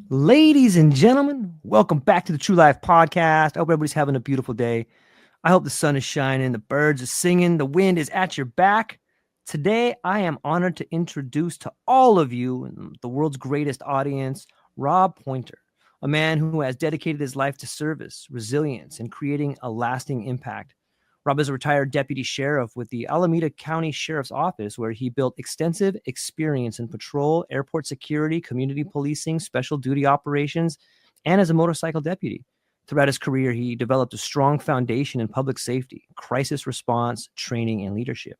Ladies and gentlemen, welcome back to the True Life Podcast. I hope everybody's having a beautiful day. I hope the sun is shining, the birds are singing, the wind is at your back. Today, I am honored to introduce to all of you, the world's greatest audience, Rob Poynter, a man who has dedicated his life to service, resilience, and creating a lasting impact. Rob is a retired deputy sheriff with the Alameda County Sheriff's Office, where he built extensive experience in patrol, airport security, community policing, special duty operations, and as a motorcycle deputy. Throughout his career, he developed a strong foundation in public safety, crisis response, training, and leadership.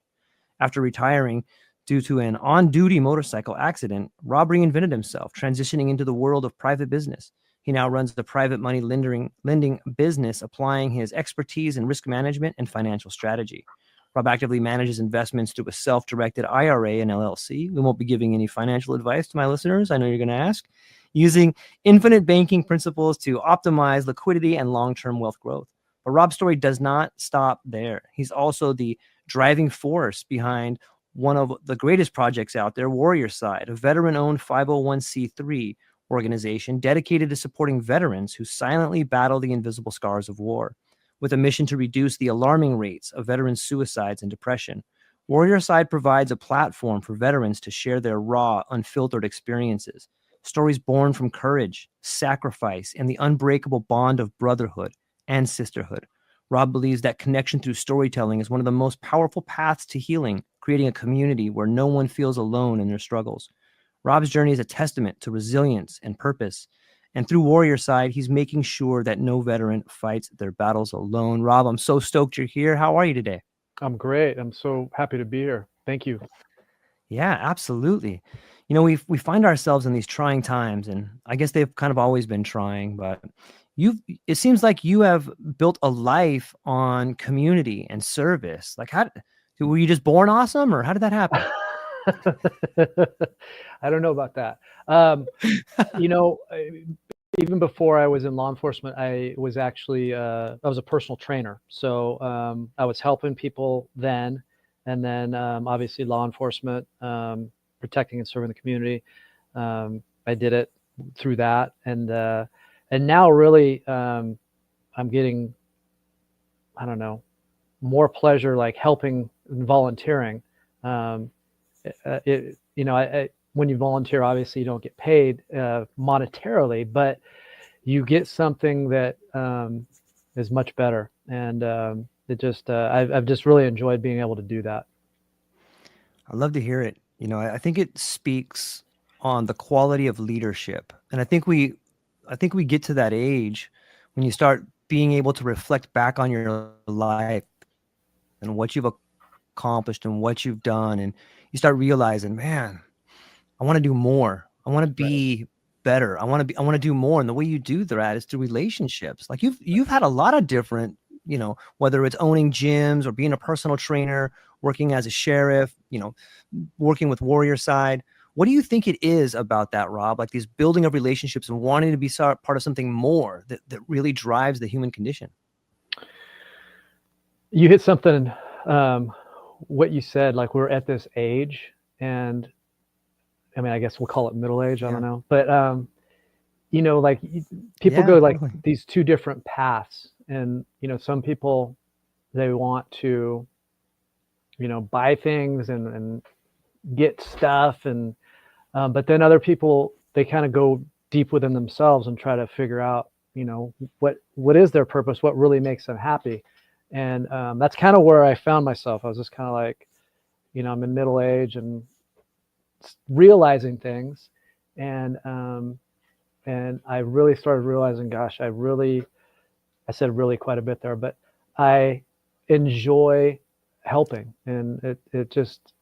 After retiring due to an on duty motorcycle accident, Rob reinvented himself, transitioning into the world of private business. He now runs the private money lending business, applying his expertise in risk management and financial strategy. Rob actively manages investments through a self-directed IRA and LLC. We won't be giving any financial advice to my listeners. I know you're going to ask. Using infinite banking principles to optimize liquidity and long-term wealth growth. But Rob's story does not stop there. He's also the driving force behind one of the greatest projects out there, Warrior Side, a veteran-owned 501c3 organization dedicated to supporting veterans who silently battle the invisible scars of war. With a mission to reduce the alarming rates of veteran suicides and depression, Warrior Side provides a platform for veterans to share their raw, unfiltered experiences, stories born from courage, sacrifice, and the unbreakable bond of brotherhood and sisterhood. Rob believes that connection through storytelling is one of the most powerful paths to healing, creating a community where no one feels alone in their struggles. Rob's journey is a testament to resilience and purpose. And through Warrior Side, he's making sure that no veteran fights their battles alone. Rob, I'm so stoked you're here. How are you today? I'm great. I'm so happy to be here. Thank you. Yeah, absolutely. We find ourselves in these trying times, and I guess they've kind of always been trying, but it seems like you have built a life on community and service. Like, were you just born awesome, or how did that happen? I don't know about that. Um, you know, even before I was in law enforcement, I was actually I was a personal trainer. So I was helping people then, and then obviously law enforcement, protecting and serving the community. I did it through that, and now really I'm getting, I don't know, more pleasure like helping and volunteering. Um, when you volunteer, obviously you don't get paid monetarily, but you get something that is much better. And I've just really enjoyed being able to do that. I love to hear it. I think it speaks on the quality of leadership, and I think we get to that age when you start being able to reflect back on your life and what you've accomplished and what you've done, and you start realizing, man, I want to do more. I want to Right. be better. I want to do more. And the way you do that is through relationships. Like you've had a lot of different, whether it's owning gyms or being a personal trainer, working as a sheriff, working with Warrior Side. What do you think it is about that, Rob? Like these building of relationships and wanting to be part of something more that really drives the human condition? You hit something, um, what you said, like we're at this age, and I mean, I guess we'll call it middle age. I Yeah. don't know. But like people Yeah, go like totally. these two different paths, and some people, they want to buy things and get stuff, and but then other people, they kind of go deep within themselves and try to figure out what is their purpose, what really makes them happy. And that's kind of where I found myself. I was just kind of like, I'm in middle age and realizing things, and I really started realizing, gosh, I said really quite a bit there, but I enjoy helping, and it just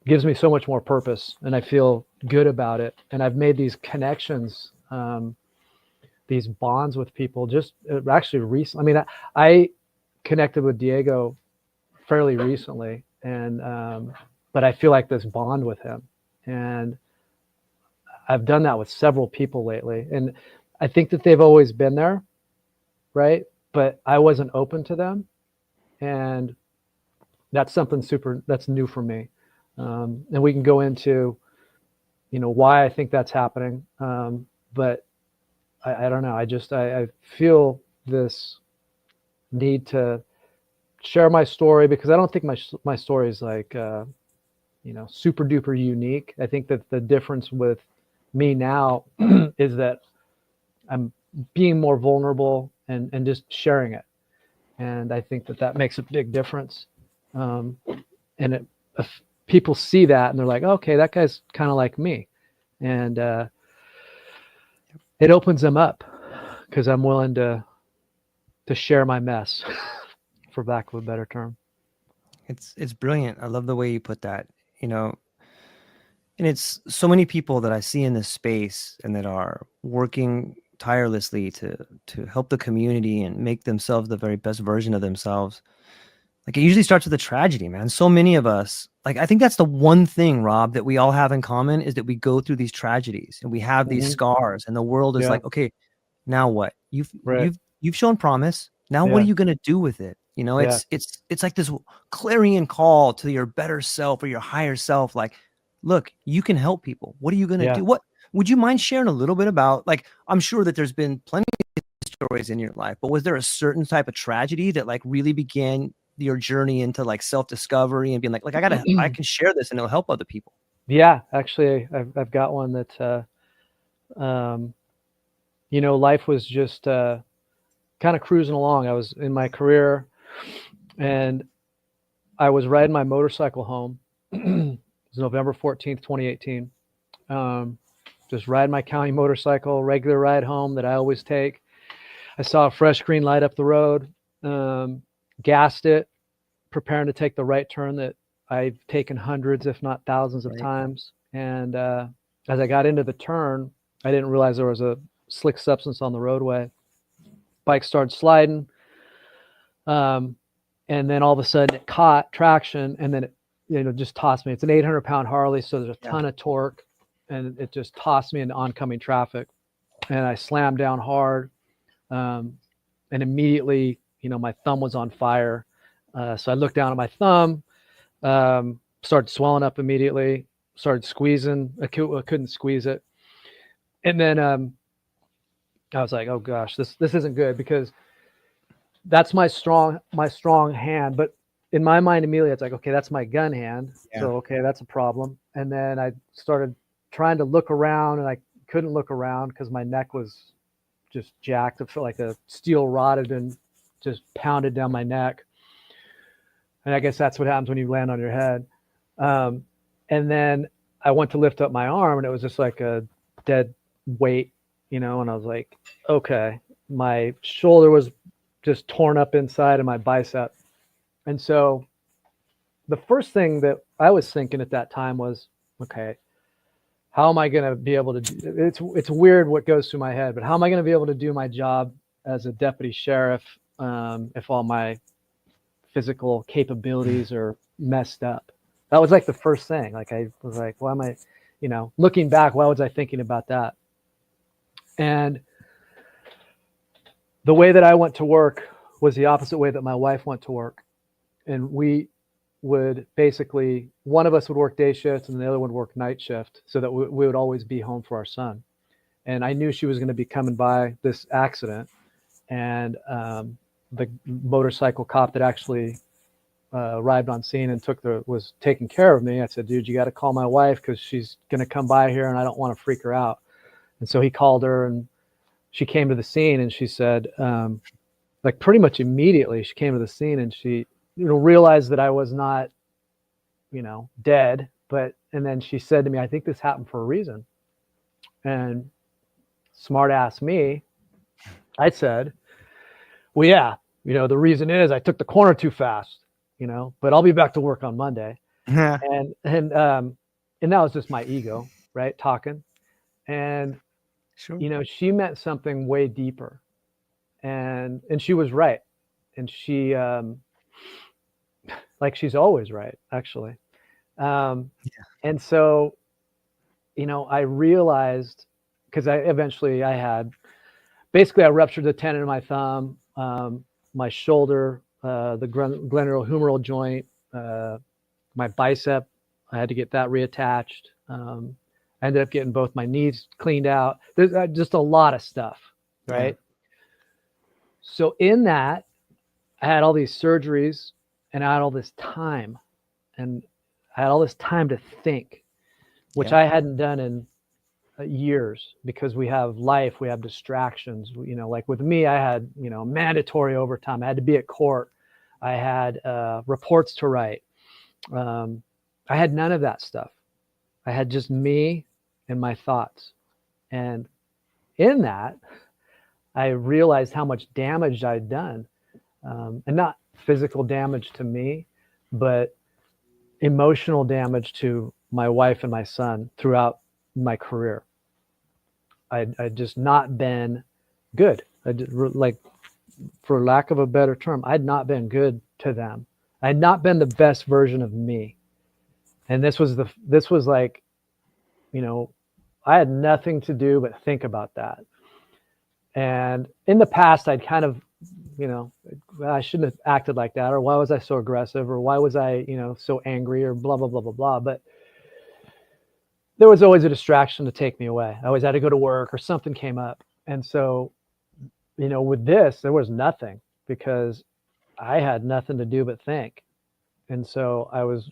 gives me so much more purpose, and I feel good about it. And I've made these connections, these bonds with people just actually recently. I mean, I connected with Diego fairly recently, and but I feel like this bond with him, and I've done that with several people lately, and I think that they've always been there, right? But I wasn't open to them, and that's something that's new for me. And we can go into why I think that's happening, but I don't know. I feel this need to share my story, because I don't think my story is like, super duper unique. I think that the difference with me now is that I'm being more vulnerable and just sharing it. And I think that makes a big difference. And if people see that and they're like, okay, that guy's kind of like me. And it opens them up, because I'm willing to share my mess, for lack of a better term. It's brilliant. I love the way you put that. You know, and it's so many people that I see in this space and that are working tirelessly to help the community and make themselves the very best version of themselves. Like, it usually starts with a tragedy, man. So many of us, like, I think that's the one thing, Rob, that we all have in common, is that we go through these tragedies and we have these Mm-hmm. scars, and the world is Yeah. like, okay, now what? You've Right. you've you've shown promise. Now what Yeah. are you gonna do with it? You know, Yeah. it's like this clarion call to your better self or your higher self. Like, look, you can help people. What are you gonna Yeah. do? What would you mind sharing a little bit about? Like, I'm sure that there's been plenty of stories in your life, but was there a certain type of tragedy that like really began your journey into like self-discovery and being like I can share this and it'll help other people? Yeah. Actually, I've got one that, um, life was just kind of cruising along. I was in my career, and I was riding my motorcycle home. It was November 14th, 2018. Um, just riding my county motorcycle, regular ride home that I always take. I saw a fresh green light up the road, um, gassed it, preparing to take the right turn that I've taken hundreds, if not thousands of Right. times. And as I got into the turn, I didn't realize there was a slick substance on the roadway. Bike started sliding. And then all of a sudden it caught traction, and then it just tossed me. It's an 800-pound Harley, so there's a ton of torque, and it just tossed me into oncoming traffic. And I slammed down hard, and immediately, my thumb was on fire. So I looked down at my thumb, started swelling up immediately, started squeezing. I couldn't squeeze it. And then I was like, oh gosh, this isn't good, because that's my strong hand. But in my mind, immediately, it's like, okay, that's my gun hand. Yeah. So, okay, that's a problem. And then I started trying to look around, and I couldn't look around because my neck was just jacked. It felt like a steel rod had been just pounded down my neck. And I guess that's what happens when you land on your head. And then I went to lift up my arm, and it was just like a dead weight, and I was like, okay, my shoulder was just torn up inside of my bicep. And so the first thing that I was thinking at that time was, okay, how am I going to be able to do it's weird what goes through my head, but how am I going to be able to do my job as a deputy sheriff if all my physical capabilities are messed up? That was like the first thing. Like, I was like, why am I, looking back, why was I thinking about that? And the way that I went to work was the opposite way that my wife went to work. And we would basically, one of us would work day shift and the other would work night shift, so that we would always be home for our son. And I knew she was going to be coming by this accident. And the motorcycle cop that actually arrived on scene and was taking care of me, I said, dude, you got to call my wife, because she's going to come by here and I don't want to freak her out. And so he called her, and she came to the scene, and she said, like, pretty much immediately she came to the scene, and she, realized that I was not, dead. And then she said to me, I think this happened for a reason. And smart ass me, I said, well, yeah, the reason is I took the corner too fast, but I'll be back to work on Monday. And that was just my ego, right? Talking. And, Sure. she meant something way deeper, and she was right. And she, like, she's always right, actually. And so, I realized, because I had, basically, I ruptured the tendon in my thumb, my shoulder, the glenohumeral joint, my bicep. I had to get that reattached. I ended up getting both my knees cleaned out. There's just a lot of stuff, right? Yeah. So in that, I had all these surgeries and I had all this time, and I had all this time to think, which Yeah. I hadn't done in years, because we have life, we have distractions. Like with me, I had, mandatory overtime. I had to be at court. I had reports to write. I had none of that stuff. I had just me and my thoughts. And in that, I realized how much damage I'd done, and not physical damage to me, but emotional damage to my wife and my son throughout my career. I'd just not been good. Like, for lack of a better term, I'd not been good to them. I'd not been the best version of me. And this was like, I had nothing to do but think about that. And in the past, I'd kind of, I shouldn't have acted like that, or why was I so aggressive, or why was I, so angry, or blah, blah, blah, blah, blah. But there was always a distraction to take me away. I always had to go to work or something came up. And so, with this, there was nothing, because I had nothing to do but think. And so I was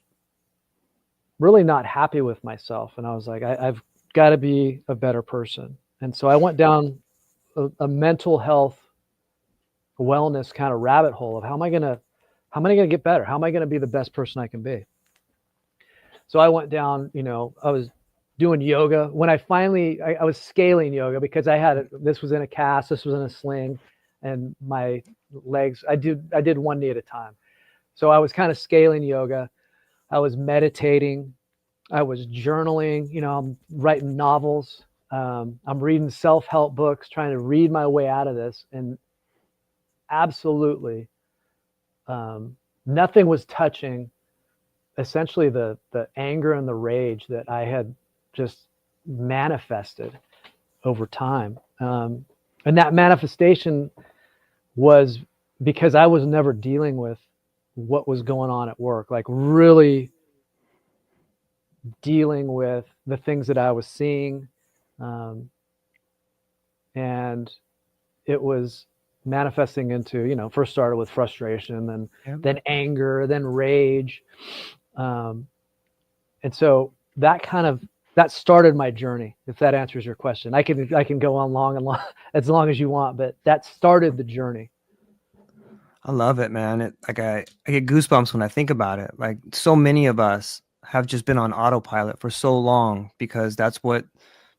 really not happy with myself. And I was like, I've got to be a better person. And so I went down a mental health wellness kind of rabbit hole of how am I going to get better? How am I going to be the best person I can be? So I went down, I was doing yoga. When I was scaling yoga, because this was in a cast, this was in a sling, and my legs, I did one knee at a time. So I was kind of scaling yoga. I was meditating. I was journaling, I'm writing novels. I'm reading self-help books, trying to read my way out of this. And absolutely, nothing was touching essentially the anger and the rage that I had just manifested over time. And that manifestation was because I was never dealing with what was going on at work, like really dealing with the things that I was seeing. And it was manifesting into, first started with frustration, then anger, then rage. And so that started my journey, if that answers your question. I can go on long and long as long as you want, but that started the journey. I love it, man. I get goosebumps when I think about it. Like, so many of us have just been on autopilot for so long because that's what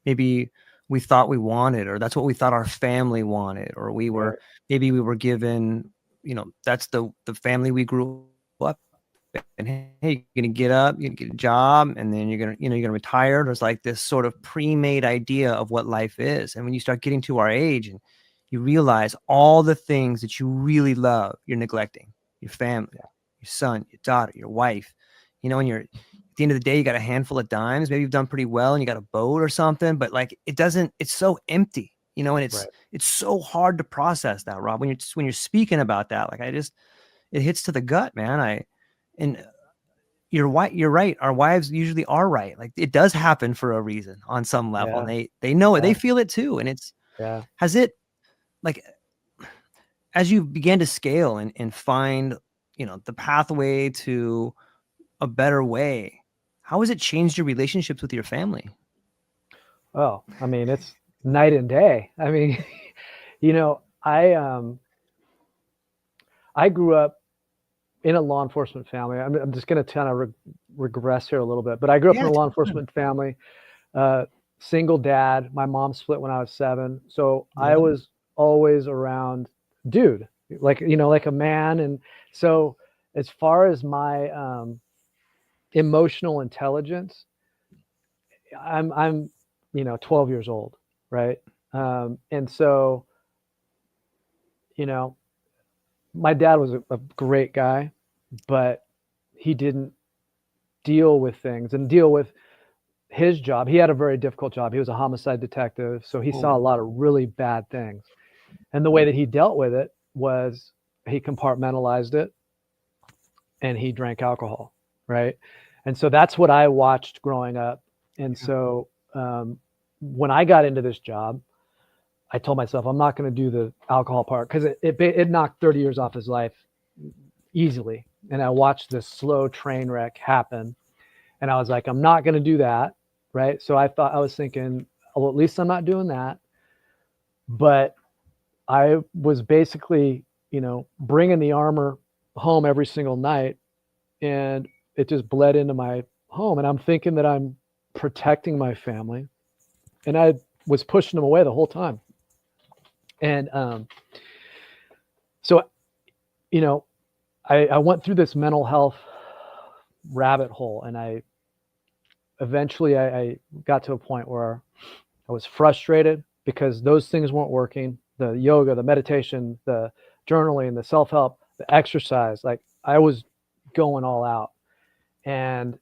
maybe we thought we wanted, or that's what we thought our family wanted, or maybe we were given, that's the family we grew up in. Hey, you're gonna get up, you're gonna get a job, and then you're gonna retire. There's like this sort of pre-made idea of what life is. And when you start getting to our age and you realize all the things that you really love, you're neglecting: your family, your son, your daughter, your wife, and you're, at the end of the day, you got a handful of dimes. Maybe you've done pretty well and you got a boat or something, but like, it's so empty, and it's so hard to process that, Rob, when you're speaking about that. Like, it hits to the gut, man. And you're right. Our wives usually are right. Like, it does happen for a reason on some level. Yeah. And they know it, Yeah. they feel it too. And has it, like, as you began to scale and find, the pathway to a better way, how has it changed your relationships with your family? Oh, I mean, it's night and day. I mean, I grew up in a law enforcement family. I'm just going to kind of regress here a little bit, but I grew up in a law enforcement family, single dad. My mom split when I was 7. So I was always around dude, like a man. And so as far as my emotional intelligence, I'm 12 years old, right? And so, my dad was a great guy, but he didn't deal with things and deal with his job. He had a very difficult job. He was a homicide detective, so he saw a lot of really bad things. And the way that he dealt with it was he compartmentalized it and he drank alcohol, right? And so that's what I watched growing up. And so when I got into this job, I told myself I'm not going to do the alcohol part because it knocked 30 years off his life easily. And I watched this slow train wreck happen. And I was like, I'm not going to do that. Right. So I was thinking, well, at least I'm not doing that. But I was basically, bringing the armor home every single night, and it just bled into my home. And I'm thinking that I'm protecting my family, and I was pushing them away the whole time. And so, I went through this mental health rabbit hole, and I got to a point where I was frustrated because those things weren't working. The yoga, the meditation, the journaling, the self-help, the exercise, like I was going all out, and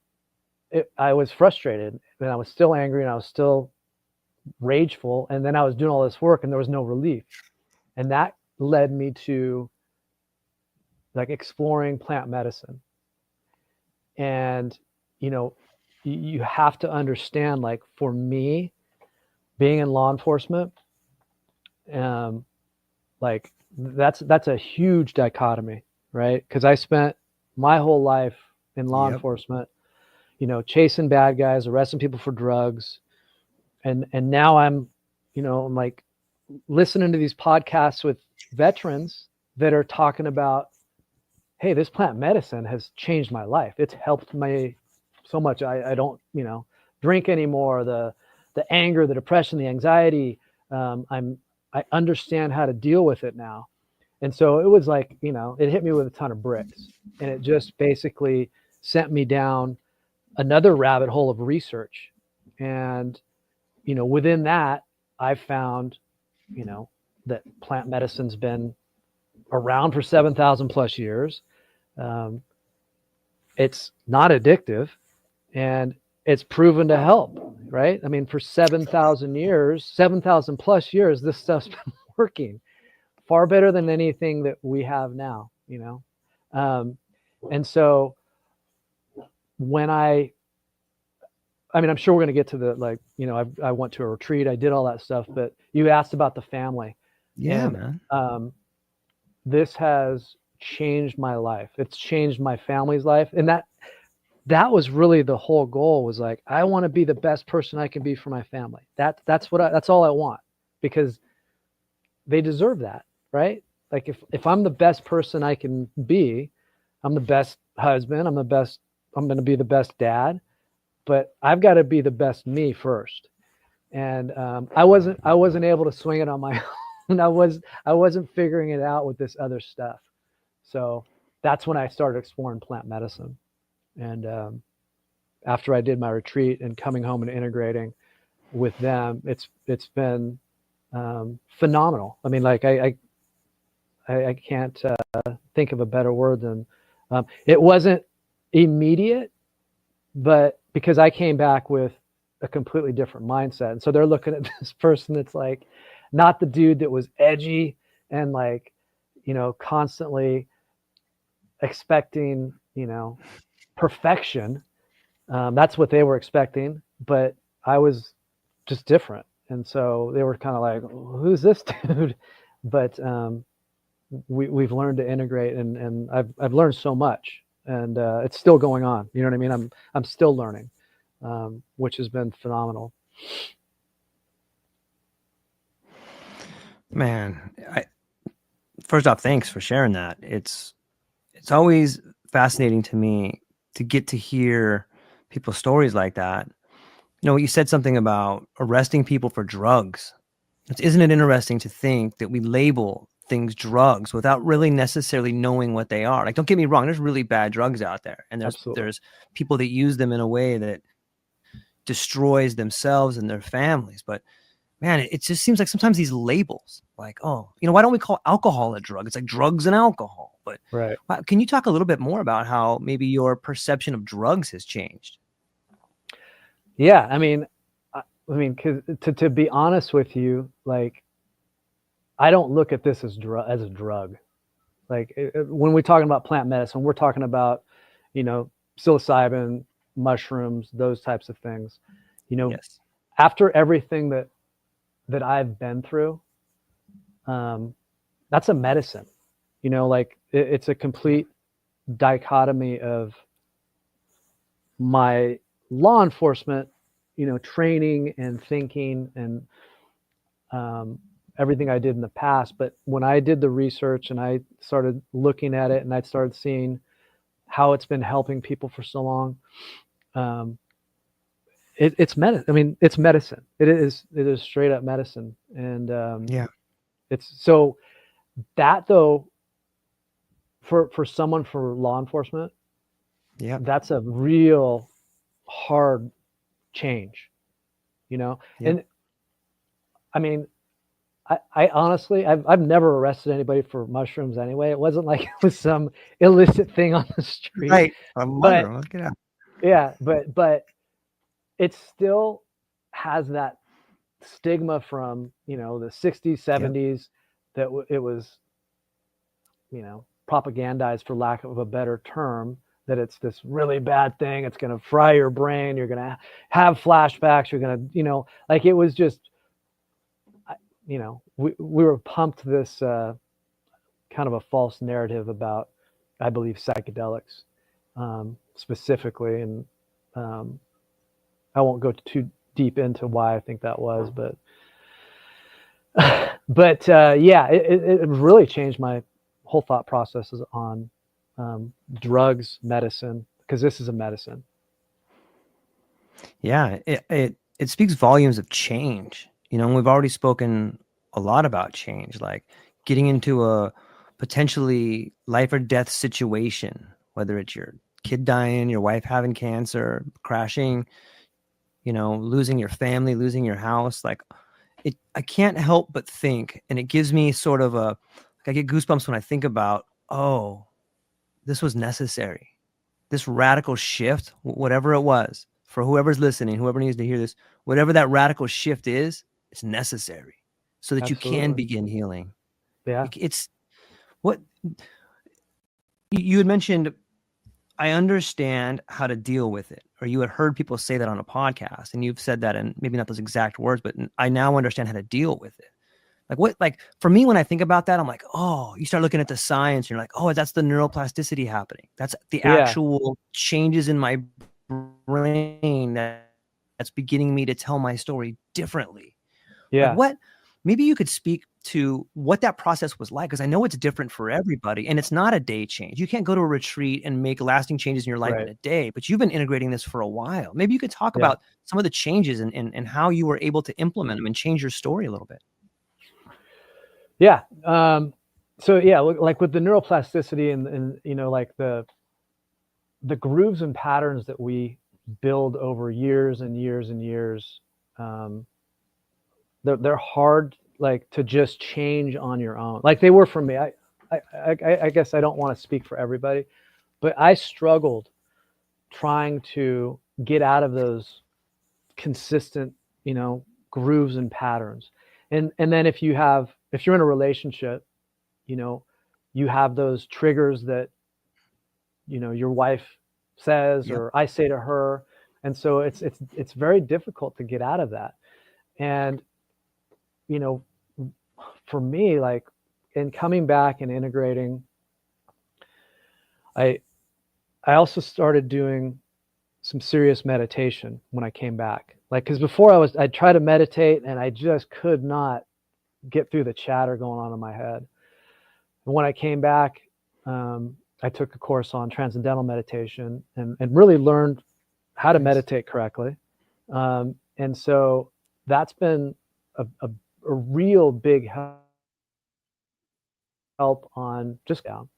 I was frustrated, and I was still angry, and I was still rageful. And then I was doing all this work and there was no relief. And that led me to like exploring plant medicine. And, you have to understand, like for me, being in law enforcement, like that's a huge dichotomy, right? Because I spent my whole life in law enforcement, chasing bad guys, arresting people for drugs. And now I'm like listening to these podcasts with veterans that are talking about, hey, this plant medicine has changed my life. It's helped me so much. I don't, drink anymore. The anger, the depression, the anxiety, I understand how to deal with it now. And so it was like, it hit me with a ton of bricks, and it just basically sent me down another rabbit hole of research. And, within that, I found, that plant medicine's been around for 7,000 plus years. It's not addictive, and it's proven to help, right? I mean, for 7,000 plus years, this stuff's been working far better than anything that we have now, and so when I'm sure we're going to get to the, I went to a retreat, I did all that stuff, but you asked about the family. Yeah, and, man. This has changed my life. It's changed my family's life. And that was really the whole goal, was like, I want to be the best person I can be for my family. That's all I want, because they deserve that, right? Like if I'm the best person I can be, I'm the best husband, I'm going to be the best dad, but I've got to be the best me first. And I wasn't able to swing it on my own. I wasn't figuring it out with this other stuff. So that's when I started exploring plant medicine. And after I did my retreat and coming home and integrating with them, it's been phenomenal. I mean, like I can't think of a better word than it wasn't immediate, but because I came back with a completely different mindset. And so they're looking at this person that's like not the dude that was edgy and like, constantly expecting, perfection. That's what they were expecting, but I was just different. And so they were kind of like, who's this dude? But we've learned to integrate, and I've learned so much, and it's still going on. You know what I mean? I'm still learning, which has been phenomenal. Man, first off, thanks for sharing that. It's always fascinating to me to get to hear people's stories like that. You said something about arresting people for drugs. Isn't it interesting to think that we label things drugs without really necessarily knowing what they are? Like, don't get me wrong, there's really bad drugs out there, and there's people that use them in a way that destroys themselves and their families. But man, it just seems like sometimes these labels, like, oh, why don't we call alcohol a drug? It's like drugs and alcohol. But right. Can you talk a little bit more about how maybe your perception of drugs has changed? Yeah, I mean, because to be honest with you, like, I don't look at this as a drug. Like when we're talking about plant medicine, we're talking about, psilocybin, mushrooms, those types of things. Yes. after everything that I've been through, that's a medicine, like it's a complete dichotomy of my law enforcement, training and thinking and everything I did in the past. But when I did the research and I started looking at it and I started seeing how it's been helping people for so long, it's medicine. I mean, it's medicine. It is straight up medicine. And it's so that though, for someone for law enforcement, that's a real hard change, and I mean, I honestly, I've never arrested anybody for mushrooms anyway. It wasn't like it was some illicit thing on the street. Right. But yeah, but it still has that stigma from, the 60s, 70s that it was, propagandized, for lack of a better term, that it's this really bad thing. It's going to fry your brain. You're going to have flashbacks. You're going to, like it was just, we were pumped this kind of a false narrative about, I believe, psychedelics specifically. And I won't go too deep into why I think that was, but yeah, it really changed my whole thought processes on drugs, medicine, because this is a medicine. Yeah, it speaks volumes of change. And we've already spoken a lot about change, like getting into a potentially life or death situation, whether it's your kid dying, your wife having cancer, crashing, losing your family, losing your house. Like I can't help but think, and it gives me sort of I get goosebumps when I think about, oh, this was necessary. This radical shift, whatever it was, for whoever's listening, whoever needs to hear this, whatever that radical shift is, it's necessary so that Absolutely. you can begin healing. Yeah. It's what you had mentioned. I understand how to deal with it, or you had heard people say that on a podcast, and you've said that, and maybe not those exact words, but I now understand how to deal with it. Like for me, when I think about that, I'm like, oh, you start looking at the science, and you're like, oh, that's the neuroplasticity happening. That's the actual changes in my brain that's beginning me to tell my story differently. Yeah. Maybe you could speak to what that process was like, because I know it's different for everybody, and it's not a day change. You can't go to a retreat and make lasting changes in your life in a day, but you've been integrating this for a while. Maybe you could talk about some of the changes and how you were able to implement them and change your story a little bit. Yeah. So yeah, like with the neuroplasticity and like the grooves and patterns that we build over years and years and years, they're hard, like, to just change on your own, like they were for me. I guess I don't want to speak for everybody, but I struggled trying to get out of those consistent, grooves and patterns. And then if you're in a relationship, you have those triggers that, your wife says, or I say to her. And so it's very difficult to get out of that. And, for me, like, in coming back and integrating, I also started doing some serious meditation when I came back. Like, because before I'd try to meditate and I just could not get through the chatter going on in my head. And when I came back, I took a course on transcendental meditation and really learned how to meditate correctly. And so that's been a real big help on just down,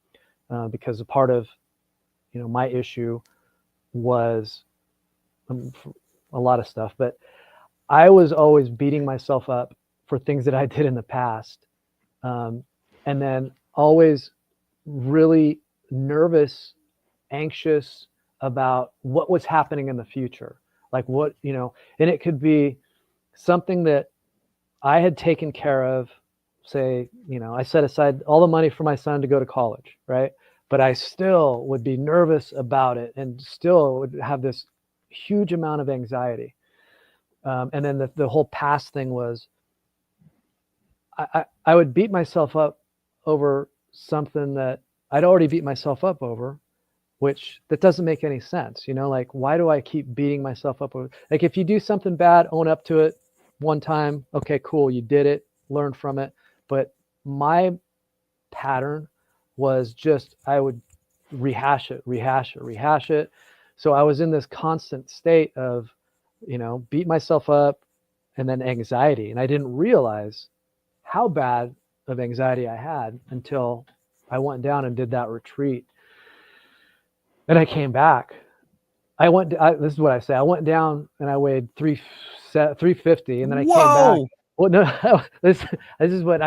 because a part of, my issue was a lot of stuff, but I was always beating myself up for things that I did in the past. And then always really nervous, anxious about what was happening in the future. Like what, and it could be something that I had taken care of. Say, I set aside all the money for my son to go to college, right? But I still would be nervous about it and still would have this huge amount of anxiety. And then the whole past thing was, I would beat myself up over something that I'd already beat myself up over, which that doesn't make any sense. Like, why do I keep beating myself up over? Like, if you do something bad, own up to it one time. Okay, cool. You did it, learn from it. But my pattern was just, I would rehash it. So I was in this constant state of, beat myself up and then anxiety. And I didn't realize how bad of anxiety I had until I went down and did that retreat. And I came back. This is what I say. I went down and I weighed 350, and then I came back. Whoa. Well, no, this is what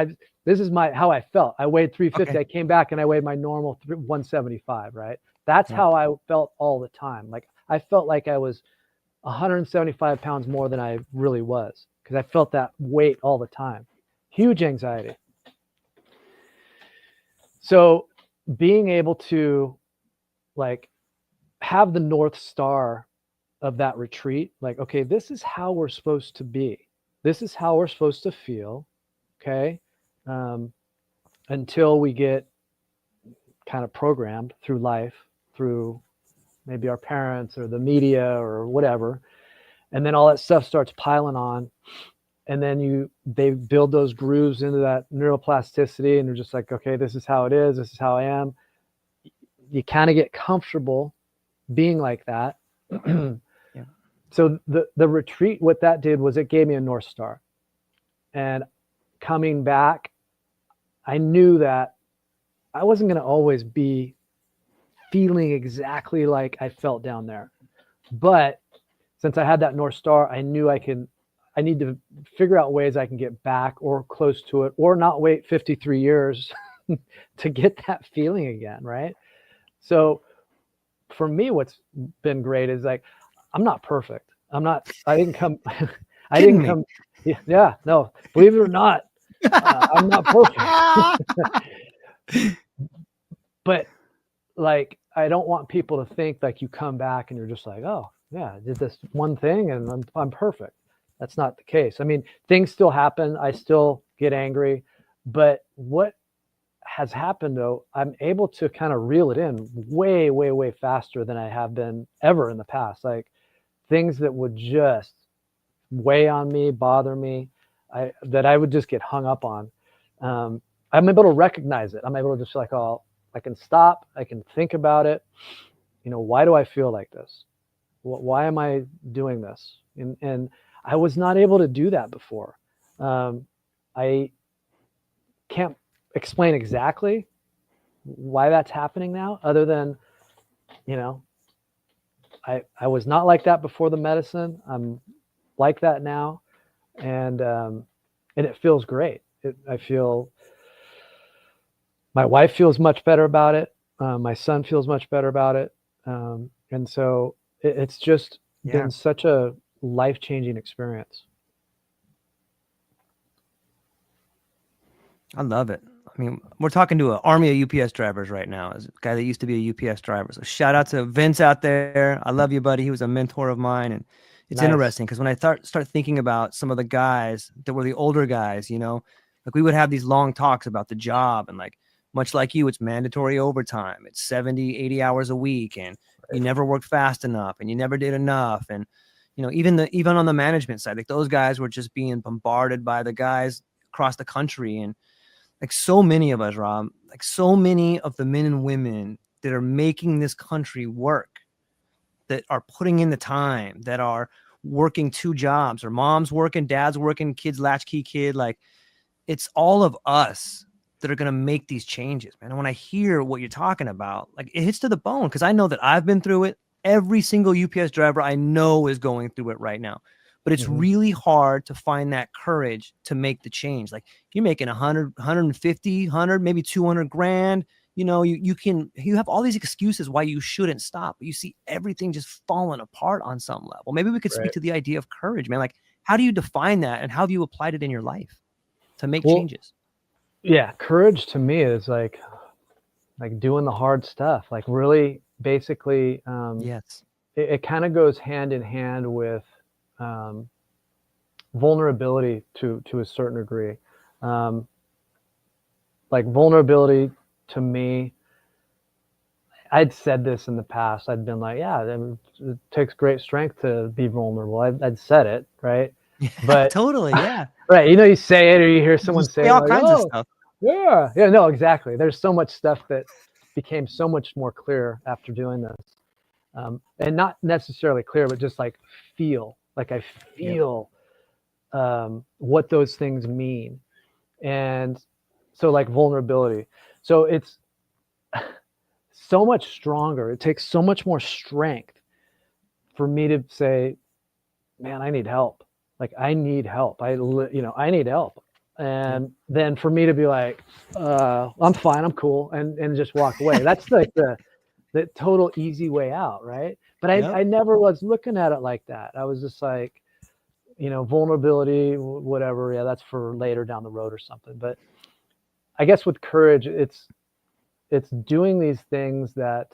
this is how I felt. I weighed 350. Okay. I came back and I weighed my normal 175, right? That's Yeah. how I felt all the time. Like, I felt like I was 175 pounds more than I really was, because I felt that weight all the time. Huge anxiety. So being able to, like, have the North Star of that retreat, like, okay, this is how we're supposed to be. This is how we're supposed to feel. Okay. Until we get kind of programmed through life, through maybe our parents or the media or whatever. And then all that stuff starts piling on. And then they build those grooves into that neuroplasticity, and they're just like, okay, this is how it is. This is how I am. You kind of get comfortable being like that. Yeah. So the retreat, what that did was it gave me a North Star. And coming back, I knew that I wasn't going to always be feeling exactly like I felt down there. But since I had that North Star, I knew I need to figure out ways I can get back or close to it, or not wait 53 years to get that feeling again, right? So for me, what's been great is, like, I'm not perfect. I didn't come, yeah, no, believe it or not, I'm not perfect. But, like, I don't want people to think like you come back and you're just like, oh yeah, I did this one thing and I'm perfect. That's not the case. I mean, things still happen. I still get angry, but what has happened, though, I'm able to kind of reel it in way, way, way faster than I have been ever in the past. Like, things that would just weigh on me, bother me, that I would just get hung up on. I'm able to recognize it. I'm able to just, like, oh, I can stop. I can think about it. Why do I feel like this? Why am I doing this? And I was not able to do that before. I can't explain exactly why that's happening now, other than, I was not like that before the medicine. I'm like that now. And it feels great. I feel, my wife feels much better about it. My son feels much better about it. And so it's just been such a life-changing experience. I love it. I mean, we're talking to an army of UPS drivers right now. As a guy that used to be a UPS driver. So shout out to Vince out there. I love you, buddy. He was a mentor of mine. And it's interesting because when I start thinking about some of the guys that were the older guys, like, we would have these long talks about the job, and, like, much like you, it's mandatory overtime. It's 70, 80 hours a week, and you never worked fast enough, and you never did enough. And, even on the management side, like, those guys were just being bombarded by the guys across the country. And, like, so many of us, Rob, like, so many of the men and women that are making this country work, that are putting in the time, that are working 2 jobs, or mom's working, dad's working, kid's latchkey kid. Like, it's all of us that are going to make these changes, man. And when I hear what you're talking about, like, it hits to the bone, because I know that I've been through it. Every single UPS driver I know is going through it right now. But it's really hard to find that courage to make the change. Like, you're making 100, 150, 100, maybe 200 grand. You have all these excuses why you shouldn't stop. But you see everything just falling apart on some level. Maybe we could speak to the idea of courage, man. Like, how do you define that, and how have you applied it in your life to make changes? Yeah, courage to me is like doing the hard stuff. Like, really, basically, Yes. it kind of goes hand in hand with vulnerability to a certain degree. Like vulnerability to me, I'd said this in the past. I'd been like, yeah, it takes great strength to be vulnerable. I'd said it, right? Yeah, But totally. Yeah. right, you say it or you hear You someone say say it all like, kinds of oh, stuff. yeah, no, exactly. There's so much stuff that became so much more clear after doing this. And not necessarily clear, but just like feel, like I Yep. feel what those things mean. And so like vulnerability. So it's so much stronger. It takes so much more strength for me to say, man, I need help. Like I need help. I need help. Yep. And then for me to be like, I'm fine, I'm cool, and just walk away. That's like the total easy way out, right? But Yep. I never was looking at it like that. I was just like, vulnerability, whatever. Yeah, that's for later down the road or something. But I guess with courage, it's doing these things that,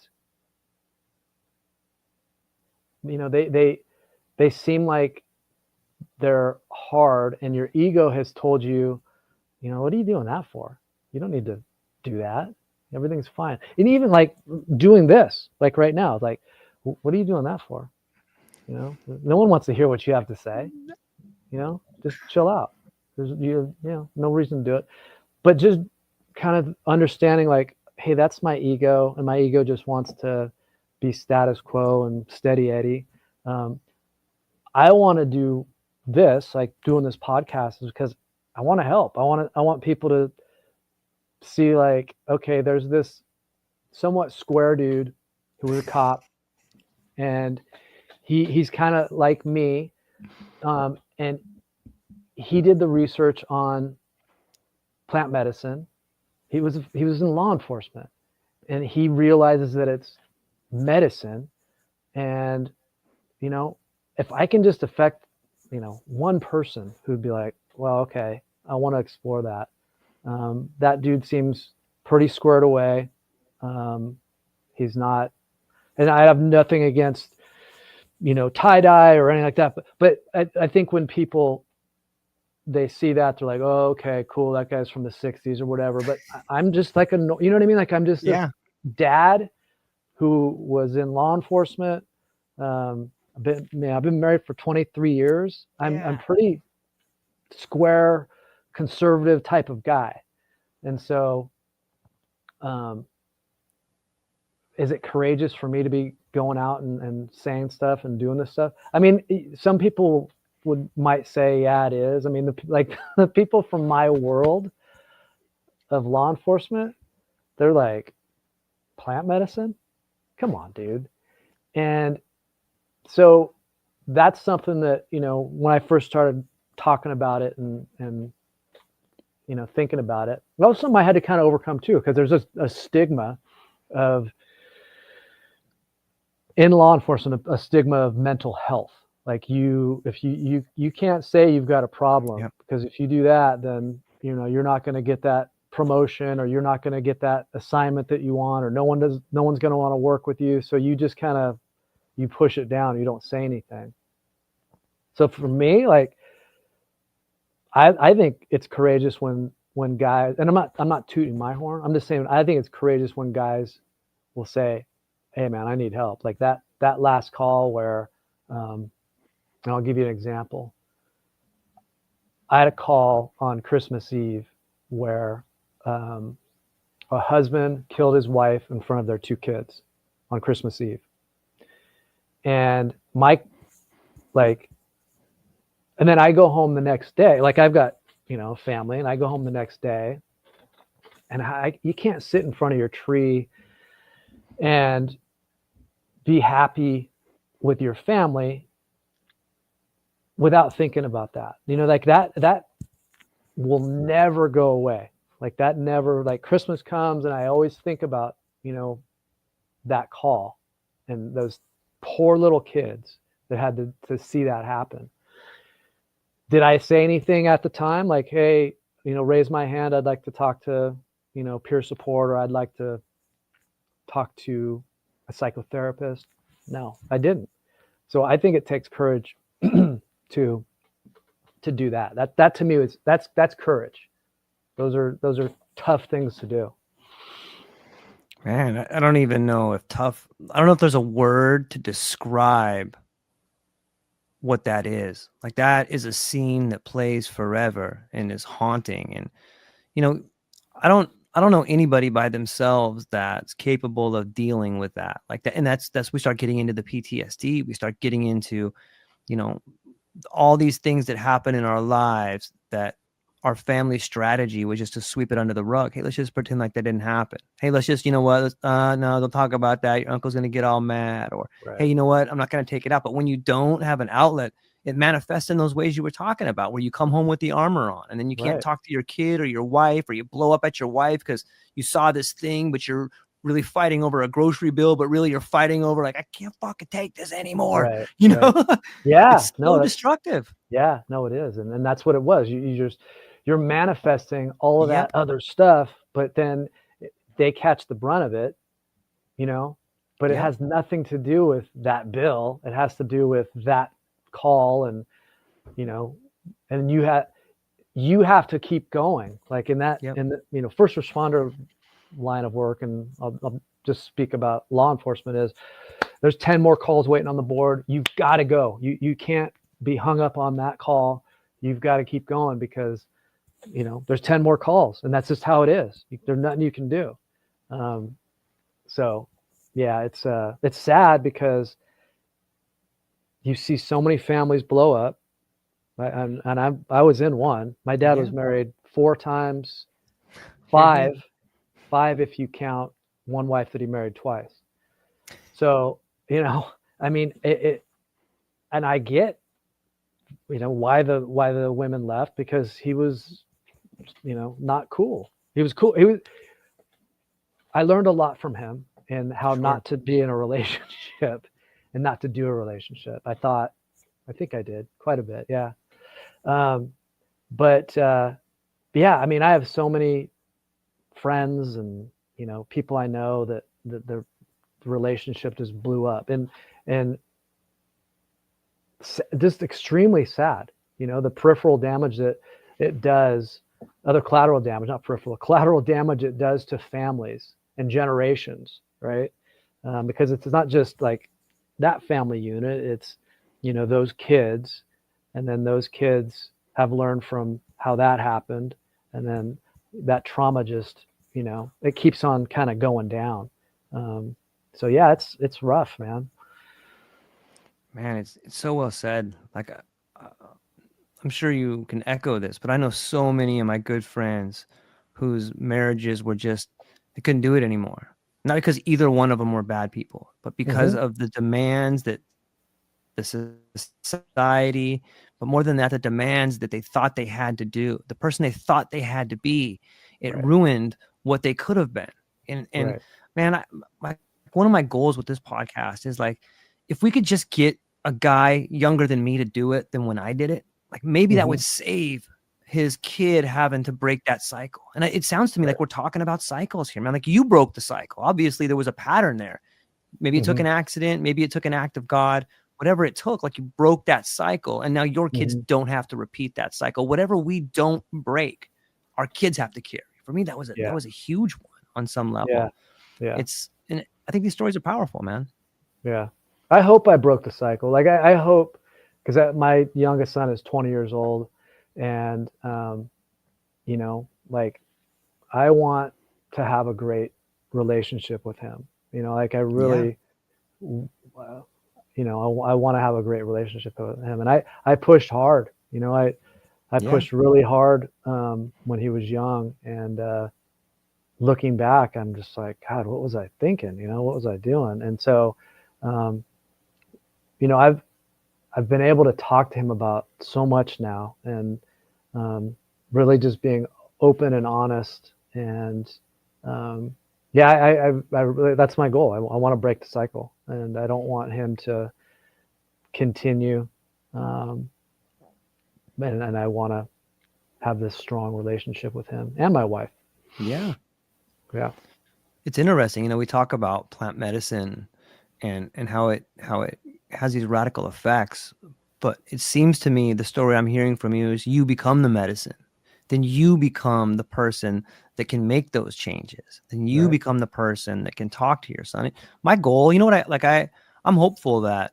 they seem like they're hard, and your ego has told you, what are you doing that for? You don't need to do that. Everything's fine. And even like doing this, like right now, like, what are you doing that for? No one wants to hear what you have to say. Just chill out. There's no reason to do it. But just kind of understanding like, hey, that's my ego, and my ego just wants to be status quo and steady Eddie. I want to do this, like doing this podcast, is because I want to help. I want people to see like, okay, there's this somewhat square dude who was a cop, and he's kind of like me, and he did the research on plant medicine. He was in law enforcement, and he realizes that it's medicine, and if I can just affect one person who'd be like, well, okay, I want to explore that. That dude seems pretty squared away. He's not, and I have nothing against tie dye or anything like that, but I think when people, they see that, they're like, oh, okay, cool, that guy's from the 60s or whatever. But I'm just like you know what I mean? Like I'm just this dad who was in law enforcement. I've been married for 23 years. I'm pretty square, conservative type of guy. And so, is it courageous for me to be going out and saying stuff and doing this stuff? I mean, some people might say, yeah, it is. I mean, the people from my world of law enforcement, they're like, plant medicine? Come on, dude. And so that's something that, when I first started talking about it and thinking about it, that was something I had to kind of overcome too, because there's a stigma of, in law enforcement, a stigma of mental health. Like if you can't say you've got a problem, because if you do that, then you're not going to get that promotion, or you're not going to get that assignment that you want, or no one's going to want to work with you. So you just kind of, you push it down. You don't say anything. So for me, like, I think it's courageous when guys, and I'm not tooting my horn. I'm just saying, I think it's courageous when guys will say, hey man, I need help. Like that last call where, and I'll give you an example. I had a call on Christmas Eve where a husband killed his wife in front of their 2 kids on Christmas Eve. And Mike, like, and then I go home the next day. Like I've got, family, and I go home the next day, and you can't sit in front of your tree and be happy with your family without thinking about that. Like that will never go away. Like that never, like Christmas comes and I always think about, that call and those poor little kids that had to see that happen. Did I say anything at the time? Like, hey, raise my hand. I'd like to talk to, peer support, or I'd like to talk to a psychotherapist. No, I didn't. So I think it takes courage to to do that. That to me is that's courage. Those are tough things to do. Man, I don't even know if tough, I don't know if there's a word to describe what that is. Like, that is a scene that plays forever and is haunting. And, you know, I don't know anybody by themselves that's capable of dealing with that like that. And that's, we start getting into the PTSD. We start getting into, you know, all these things that happen in our lives that our family strategy was just to sweep it under the rug. Hey, let's just pretend like that didn't happen. Hey, let's just, you know what? No, don't talk about that. Your uncle's going to get all mad. Or, Right. hey, you know what? I'm not going to take it out. But when you don't have an outlet, it manifests in those ways you were talking about, where you come home with the armor on and then you can't Right. talk to your kid or your wife, or you blow up at your wife because you saw this thing, but you're really fighting over a grocery bill, but really you're fighting over like, I can't fucking take this anymore. Right. You Right. know, Yeah. it's No, so that's destructive. yeah. No, it is, and that's what it was. You're manifesting all of that Yep. other stuff, but then they catch the brunt of it, you know. But it Yep. has nothing to do with that bill. It has to do with that call, and you know, and you have to keep going. Like in that, Yep. in the, you know, first responder line of work, and I'll just speak about law enforcement, is there's 10 more calls waiting on the board. You've got to go. You can't be hung up on that call. You've got to keep going because, you know, there's 10 more calls, and that's just how it is. There's nothing you can do. So yeah, it's sad because you see so many families blow up. And I was in one. My dad was Yeah. married 4 times, Hear, hear. five if you count one wife that he married twice. So, you know, I mean, and I get, you know, why the women left, because he was, you know, not cool. He was cool. I learned a lot from him and how Sure. not to be in a relationship and not to do a relationship. I think I did quite a bit. Yeah. Um, but yeah, I mean, I have so many friends and, you know, people I know that the relationship just blew up, and just extremely sad. You know, the peripheral damage that it does, other collateral damage, not peripheral, collateral damage it does to families and generations, right? Because it's not just like that family unit, it's, you know, those kids, and then those kids have learned from how that happened, and then that trauma just, you know, it keeps on kind of going down. So yeah, it's rough, man. Man, it's so well said. Like, I'm sure you can echo this, but I know so many of my good friends whose marriages were just, they couldn't do it anymore. Not because either one of them were bad people, but because Hmm. of the demands that the society, but more than that, the demands that they thought they had to do, the person they thought they had to be, it Right. ruined what they could have been. And Right. man, one of my goals with this podcast is like, if we could just get a guy younger than me to do it than when I did it, like maybe that Hmm. would save his kid having to break that cycle. And it sounds to me Right. like we're talking about cycles here, man. Like, you broke the cycle. Obviously, there was a pattern there. Maybe it took Hmm. an accident. Maybe it took an act of God. Whatever it took, like, you broke that cycle. And now your kids Hmm. don't have to repeat that cycle. Whatever we don't break, our kids have to carry. For me, that was Yeah. a huge one on some Yeah. level. Yeah. And I think these stories are powerful, man. Yeah. I hope I broke the cycle. Like I hope, because my youngest son is 20 years old, and you know, like I want to have a great relationship with him. You know, like I Yeah. really, you know, I want to have a great relationship with him, and I pushed hard. You know, I Yeah. pushed really hard when he was young, and looking back, I'm just like, God, what was I thinking? You know, what was I doing? And so, um, you know, I've been able to talk to him about so much now, and really just being open and honest. And yeah, I really, that's my goal. I want to break the cycle, and I don't want him to continue. Um, and I want to have this strong relationship with him and my wife. Yeah. Yeah. It's interesting. You know, we talk about plant medicine and how it has these radical effects. But it seems to me the story I'm hearing from you is you become the medicine. Then you become the person that can make those changes. Then you Right. become the person that can talk to your son. My goal, you know what I'm hopeful that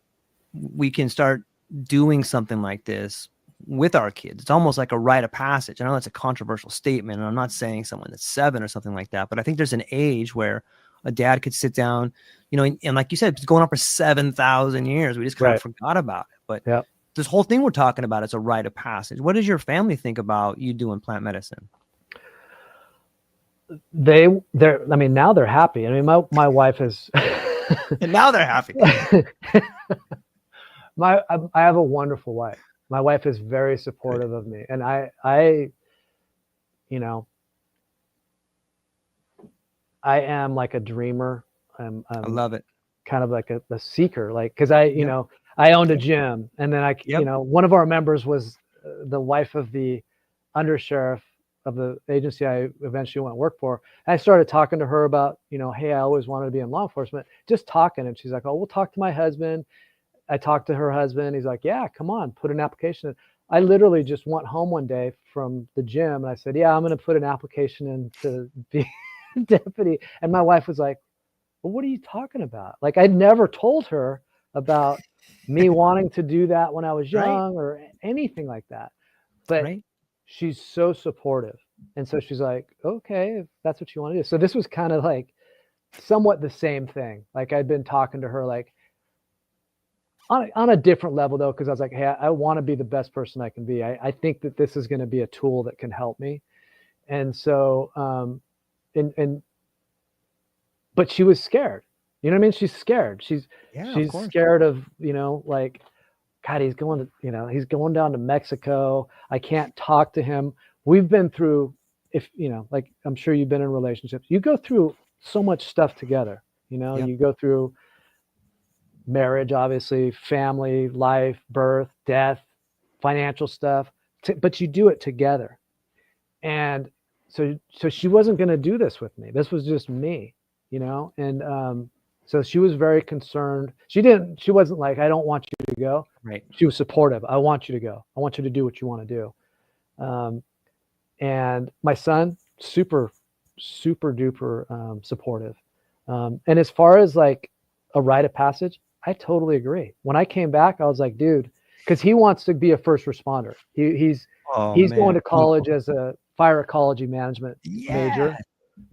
we can start doing something like this with our kids. It's almost like a rite of passage. I know that's a controversial statement, and I'm not saying someone that's 7 or something like that, but I think there's an age where a dad could sit down, and like you said, it's going on for 7,000 years. We just kind of Right. forgot about it. But Yeah. this whole thing we're talking about is a rite of passage. What does your family think about you doing plant medicine? I mean, now they're happy. I mean, my wife is, And now they're happy. I have a wonderful wife. My wife is very supportive of me. And you know, I am like a dreamer. I I'm love it. kind of like a seeker, like, cause I owned a gym, and then Yep. one of our members was the wife of the undersheriff of the agency I eventually went to work for. And I started talking to her about, hey, I always wanted to be in law enforcement, just talking. And she's like, oh, we'll talk to my husband. I talked to her husband. He's like, yeah, come on, put an application in. I literally just went home one day from the gym and I said, yeah, I'm going to put an application in to be deputy. And my wife was like, well, what are you talking about? Like, I'd never told her about me wanting to do that when I was Right. young or anything like that. But Right. she's so supportive. And so she's like, okay, if that's what you want to do. So this was kind of like somewhat the same thing. Like, I'd been talking to her like on a different level though, because I was like, hey, I want to be the best person I can be. I think that this is going to be a tool that can help me. And so but she was scared. You know what I mean? She's scared. She's scared of, like, God, he's going down to Mexico. I can't talk to him. We've been through, like, I'm sure you've been in relationships. You go through so much stuff together. Yep. You go through marriage, obviously, family, life, birth, death, financial stuff, but you do it together. And so she wasn't going to do this with me. This was just me, and so she was very concerned. She wasn't like, I don't want you to go. Right. She was supportive. I want you to go. I want you to do what you want to do. And my son, super, super duper supportive. And as far as like a rite of passage, I totally agree. When I came back, I was like, dude, because he wants to be a first responder. He's going to college as a fire ecology management major.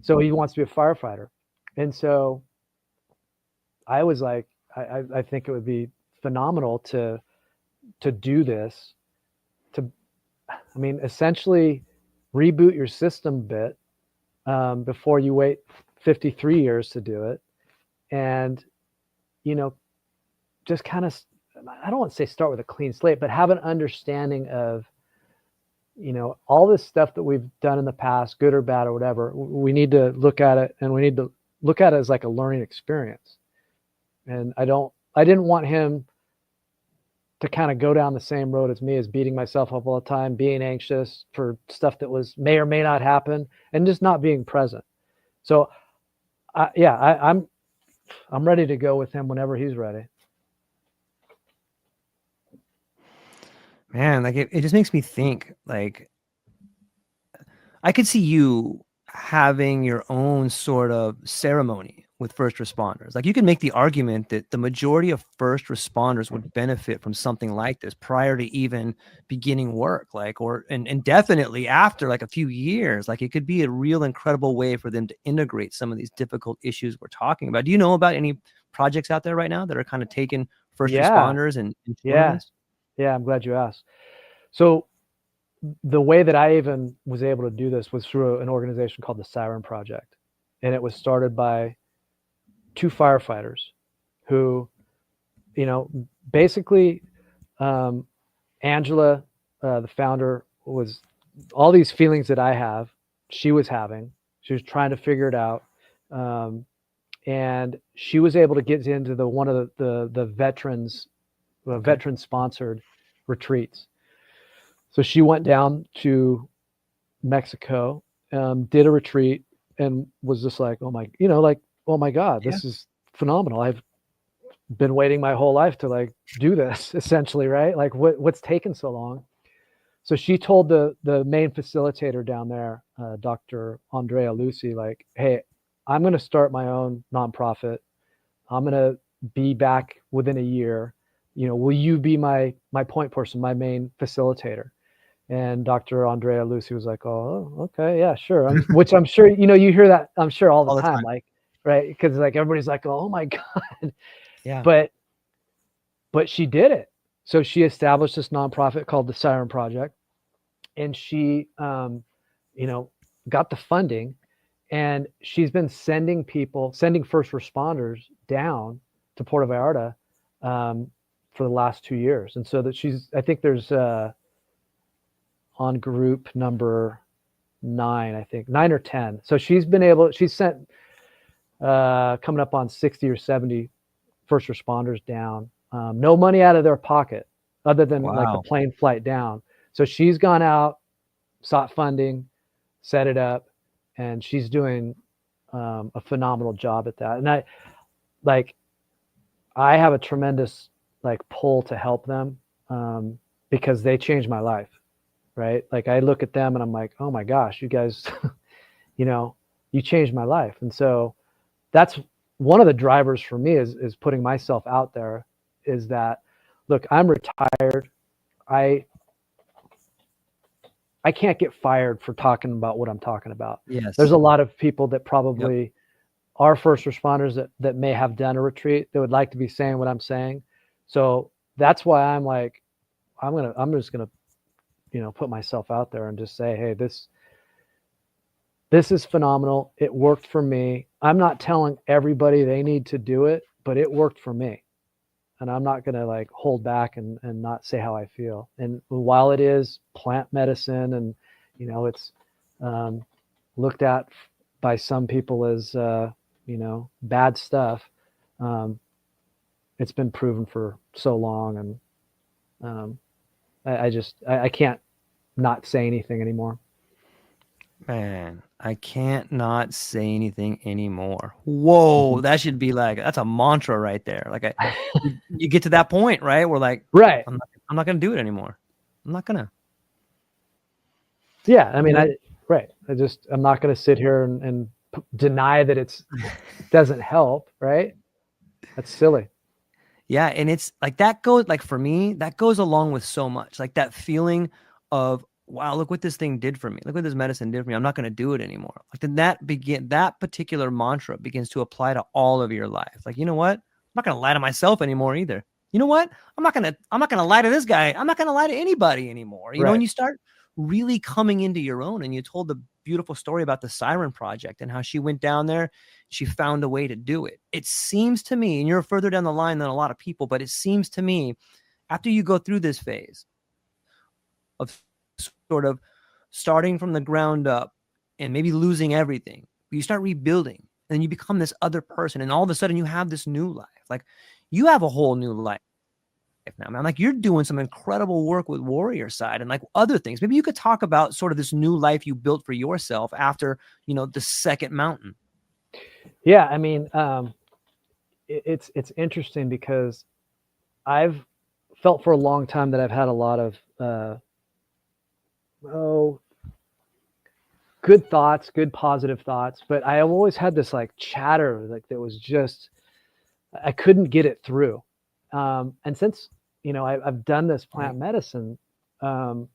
So he wants to be a firefighter. And so I was like, I think it would be phenomenal to do this, essentially reboot your system a bit before you wait 53 years to do it. And, just kind of, I don't want to say start with a clean slate, but have an understanding of, all this stuff that we've done in the past, good or bad or whatever. We need to look at it, and we need to look at it as like a learning experience. And I didn't want him to kind of go down the same road as me, as beating myself up all the time, being anxious for stuff that may or may not happen, and just not being present. So I'm ready to go with him whenever he's ready. Man, like it just makes me think, like, I could see you having your own sort of ceremony with first responders. Like, you can make the argument that the majority of first responders would benefit from something like this prior to even beginning work, like, and definitely after like a few years. Like, it could be a real incredible way for them to integrate some of these difficult issues we're talking about. Do you know about any projects out there right now that are kind of taking first responders and doing this? Yeah, I'm glad you asked. So the way that I even was able to do this was through an organization called the Siren Project. And it was started by 2 firefighters who, basically, Angela, the founder, was all these feelings that I have, she was having. She was trying to figure it out. And she was able to get into one of the veterans, veteran sponsored retreats. So she went down to Mexico, did a retreat, and was just like, oh my God, this is phenomenal. I've been waiting my whole life to like do this essentially, right? Like what's taken so long? So she told the main facilitator down there, Dr. Andrea Lucy, like, hey, I'm going to start my own nonprofit. I'm going to be back within a year. Will you be my point person, my main facilitator? And Dr. Andrea Lucy was like, oh, okay, yeah, sure. Which I'm sure, you hear that, I'm sure all the time, like, right? Because like everybody's like, oh my God. Yeah. But she did it. So she established this nonprofit called the Siren Project, and she, got the funding, and she's been sending first responders down to Puerto Vallarta for the last 2 years. And so that I think there's on group number 9, I think 9 or 10. So she's sent coming up on 60 or 70 first responders down. No money out of their pocket other than like the plane flight down. So she's gone out, sought funding, set it up, and she's doing a phenomenal job at that. And I have a tremendous like pull to help them because they changed my life, right? Like I look at them and I'm like, oh my gosh, you guys, you changed my life. And so that's one of the drivers for me is putting myself out there, is that, look, I'm retired. I can't get fired for talking about what I'm talking about. Yes. There's a lot of people that probably are first responders that may have done a retreat that would like to be saying what I'm saying. So that's why I'm like, I'm just gonna, put myself out there and just say, hey, this is phenomenal. It worked for me. I'm not telling everybody they need to do it, but it worked for me. And I'm not going to like hold back and not say how I feel. And while it is plant medicine and, it's looked at by some people as, bad stuff, it's been proven for so long. And I can't not say anything anymore. Man, I can't not say anything anymore. Whoa, that should be like, that's a mantra right there. Like you get to that point, right? We're like, right. I'm not going to do it anymore. I'm not going to. Yeah. I mean, I'm not going to sit here and deny that it doesn't help. Right. That's silly. Yeah. And it's like, that goes, like for me, that goes along with so much, like that feeling of, wow, look what this thing did for me. Look what this medicine did for me. I'm not going to do it anymore. Like then that particular mantra begins to apply to all of your life. Like, you know what? I'm not going to lie to myself anymore either. You know what? I'm not going to lie to this guy. I'm not going to lie to anybody anymore. You know, when you start really coming into your own, and you told the beautiful story about the Siren Project and how she went down there, she found a way to do it. It seems to me, and you're further down the line than a lot of people, but it seems to me after you go through this phase of sort of starting from the ground up and maybe losing everything, but you start rebuilding and you become this other person, and all of a sudden you have this new life. Like you have a whole new life now, man. Like you're doing some incredible work with Warrior Side and like other things. Maybe you could talk about sort of this new life you built for yourself after, the second mountain. Yeah. I mean, it's interesting because I've felt for a long time that I've had a lot of, good thoughts, good positive thoughts, but I always had this like chatter, like that was just, I couldn't get it through. And since, I've done this plant medicine, I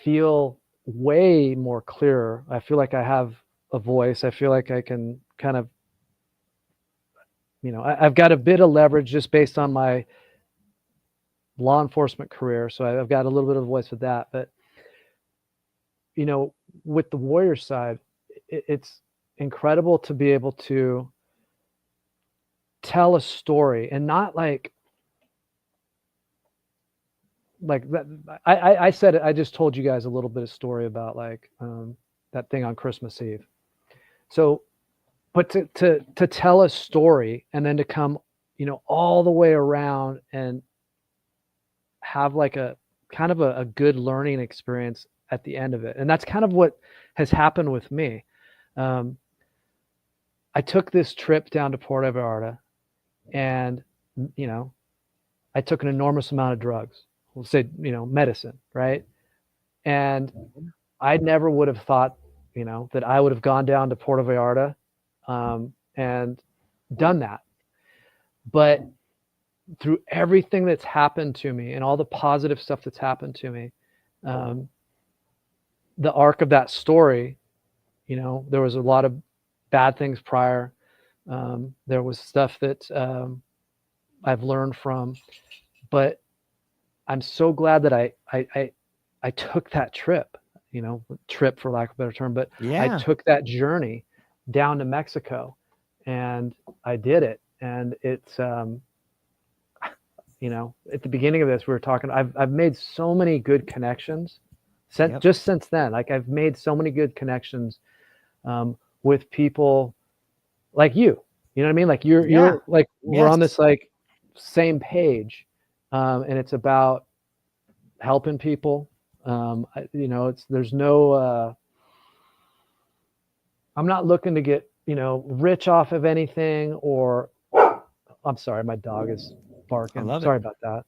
feel way more clearer. I feel like I have a voice. I feel like I can kind of, I've got a bit of leverage just based on my law enforcement career. So I've got a little bit of a voice with that, but with the Warrior Side, it's incredible to be able to tell a story and not like that. I said it. I just told you guys a little bit of story about like that thing on Christmas Eve. So, but to tell a story and then to come, all the way around and have like a kind of a good learning experience at the end of it. And that's kind of what has happened with me. I took this trip down to Puerto Vallarta And, you know, I took an enormous amount of drugs, we'll say, you know, medicine, right? And I never would have thought, you know, that I would have gone down to Puerto Vallarta and done that. But through everything that's happened to me and all the positive stuff that's happened to me, the arc of that story, you know, there was a lot of bad things prior. There was stuff that I've learned from, but I'm so glad that I took that trip, you know, trip for lack of a better term, but I took that journey down to Mexico and I did it. And it's, you know, at the beginning of this, we were talking, I've made so many good connections just since then. Like I've made so many good connections with people like you know what I mean? Like you're like, we're on this like same page. And it's about helping people. You know, there's no, I'm not looking to get, you know, rich off of anything or, I'm sorry, my dog is barking. Sorry about that.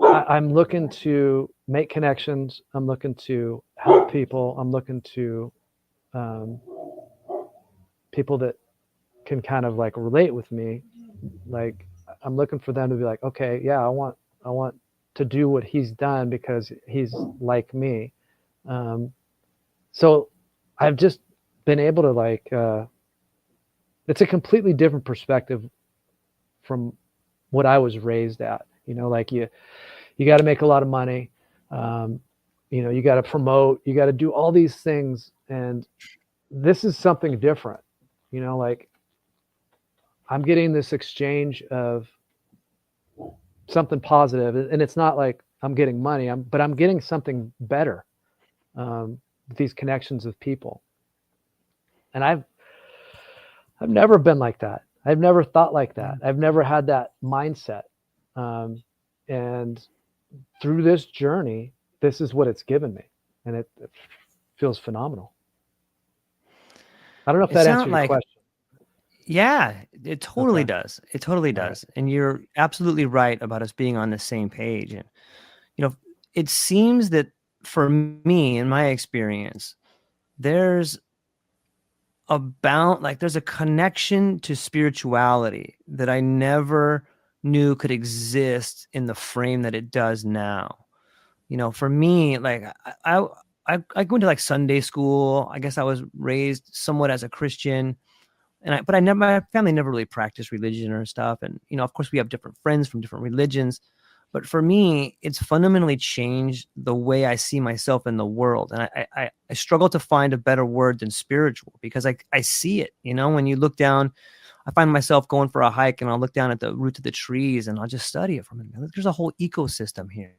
I'm looking to make connections. I'm looking to help people. I'm looking to people that can kind of like relate with me. Like I'm looking for them to be like, okay, yeah, I want to do what he's done because he's like me. So I've just been able to like, it's a completely different perspective from what I was raised at, you know, like you got to make a lot of money. You know, you got to promote, you got to do all these things. And this is something different, you know, like I'm getting this exchange of something positive, and it's not like I'm getting money, but I'm getting something better. These connections with people. And I've never been like that. I've never thought like that. I've never had that mindset. And through this journey, this is what it's given me. And it feels phenomenal. I don't know if that answers your question. Yeah, it totally does. It totally does. And you're absolutely right about us being on the same page. And, you know, it seems that for me, in my experience, there's a connection to spirituality that I never knew could exist in the frame that it does now. You know, for me, like I went to like Sunday school. I guess I was raised somewhat as a Christian. But my family never really practiced religion or stuff. And, you know, of course we have different friends from different religions, but for me, it's fundamentally changed the way I see myself in the world. And I struggle to find a better word than spiritual, because I see it, you know, when you look down, I find myself going for a hike and I'll look down at the roots of the trees and I'll just study it from it. There's a whole ecosystem here.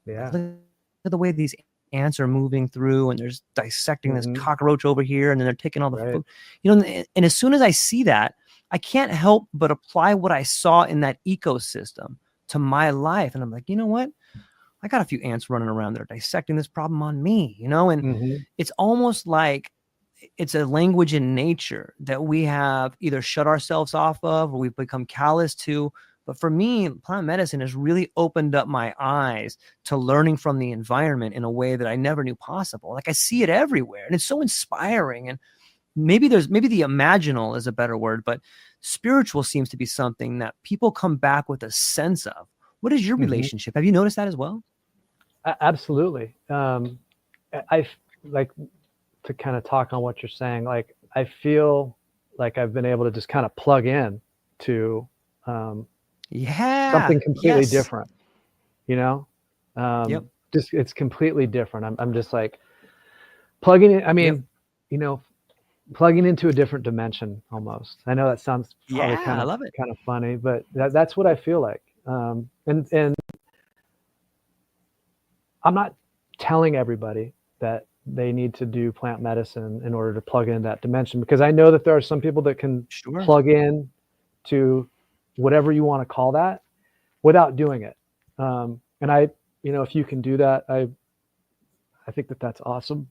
Yeah. Look at the way these ants are moving through, and there's dissecting this cockroach over here, and then they're taking all the food, you know, and as soon as I see that, I can't help but apply what I saw in that ecosystem to my life. And I'm like, you know what? I got a few ants running around that are dissecting this problem on me, you know, and it's almost like it's a language in nature that we have either shut ourselves off of or we've become callous to. But for me, plant medicine has really opened up my eyes to learning from the environment in a way that I never knew possible. Like I see it everywhere, and it's so inspiring. And maybe the imaginal is a better word, but spiritual seems to be something that people come back with a sense of. What is your relationship? Have you noticed that as well? Absolutely. I like to kind of talk on what you're saying. Like I feel like I've been able to just kind of plug in to something completely different, you know? Just, it's completely different. I'm just like plugging in. I mean, you know, plugging into a different dimension almost. I know that sounds probably kind of funny, but that's what I feel like. And I'm not telling everybody that they need to do plant medicine in order to plug in that dimension, because I know that there are some people that can plug in to whatever you want to call that without doing it. And you know, if you can do that, I think that that's awesome,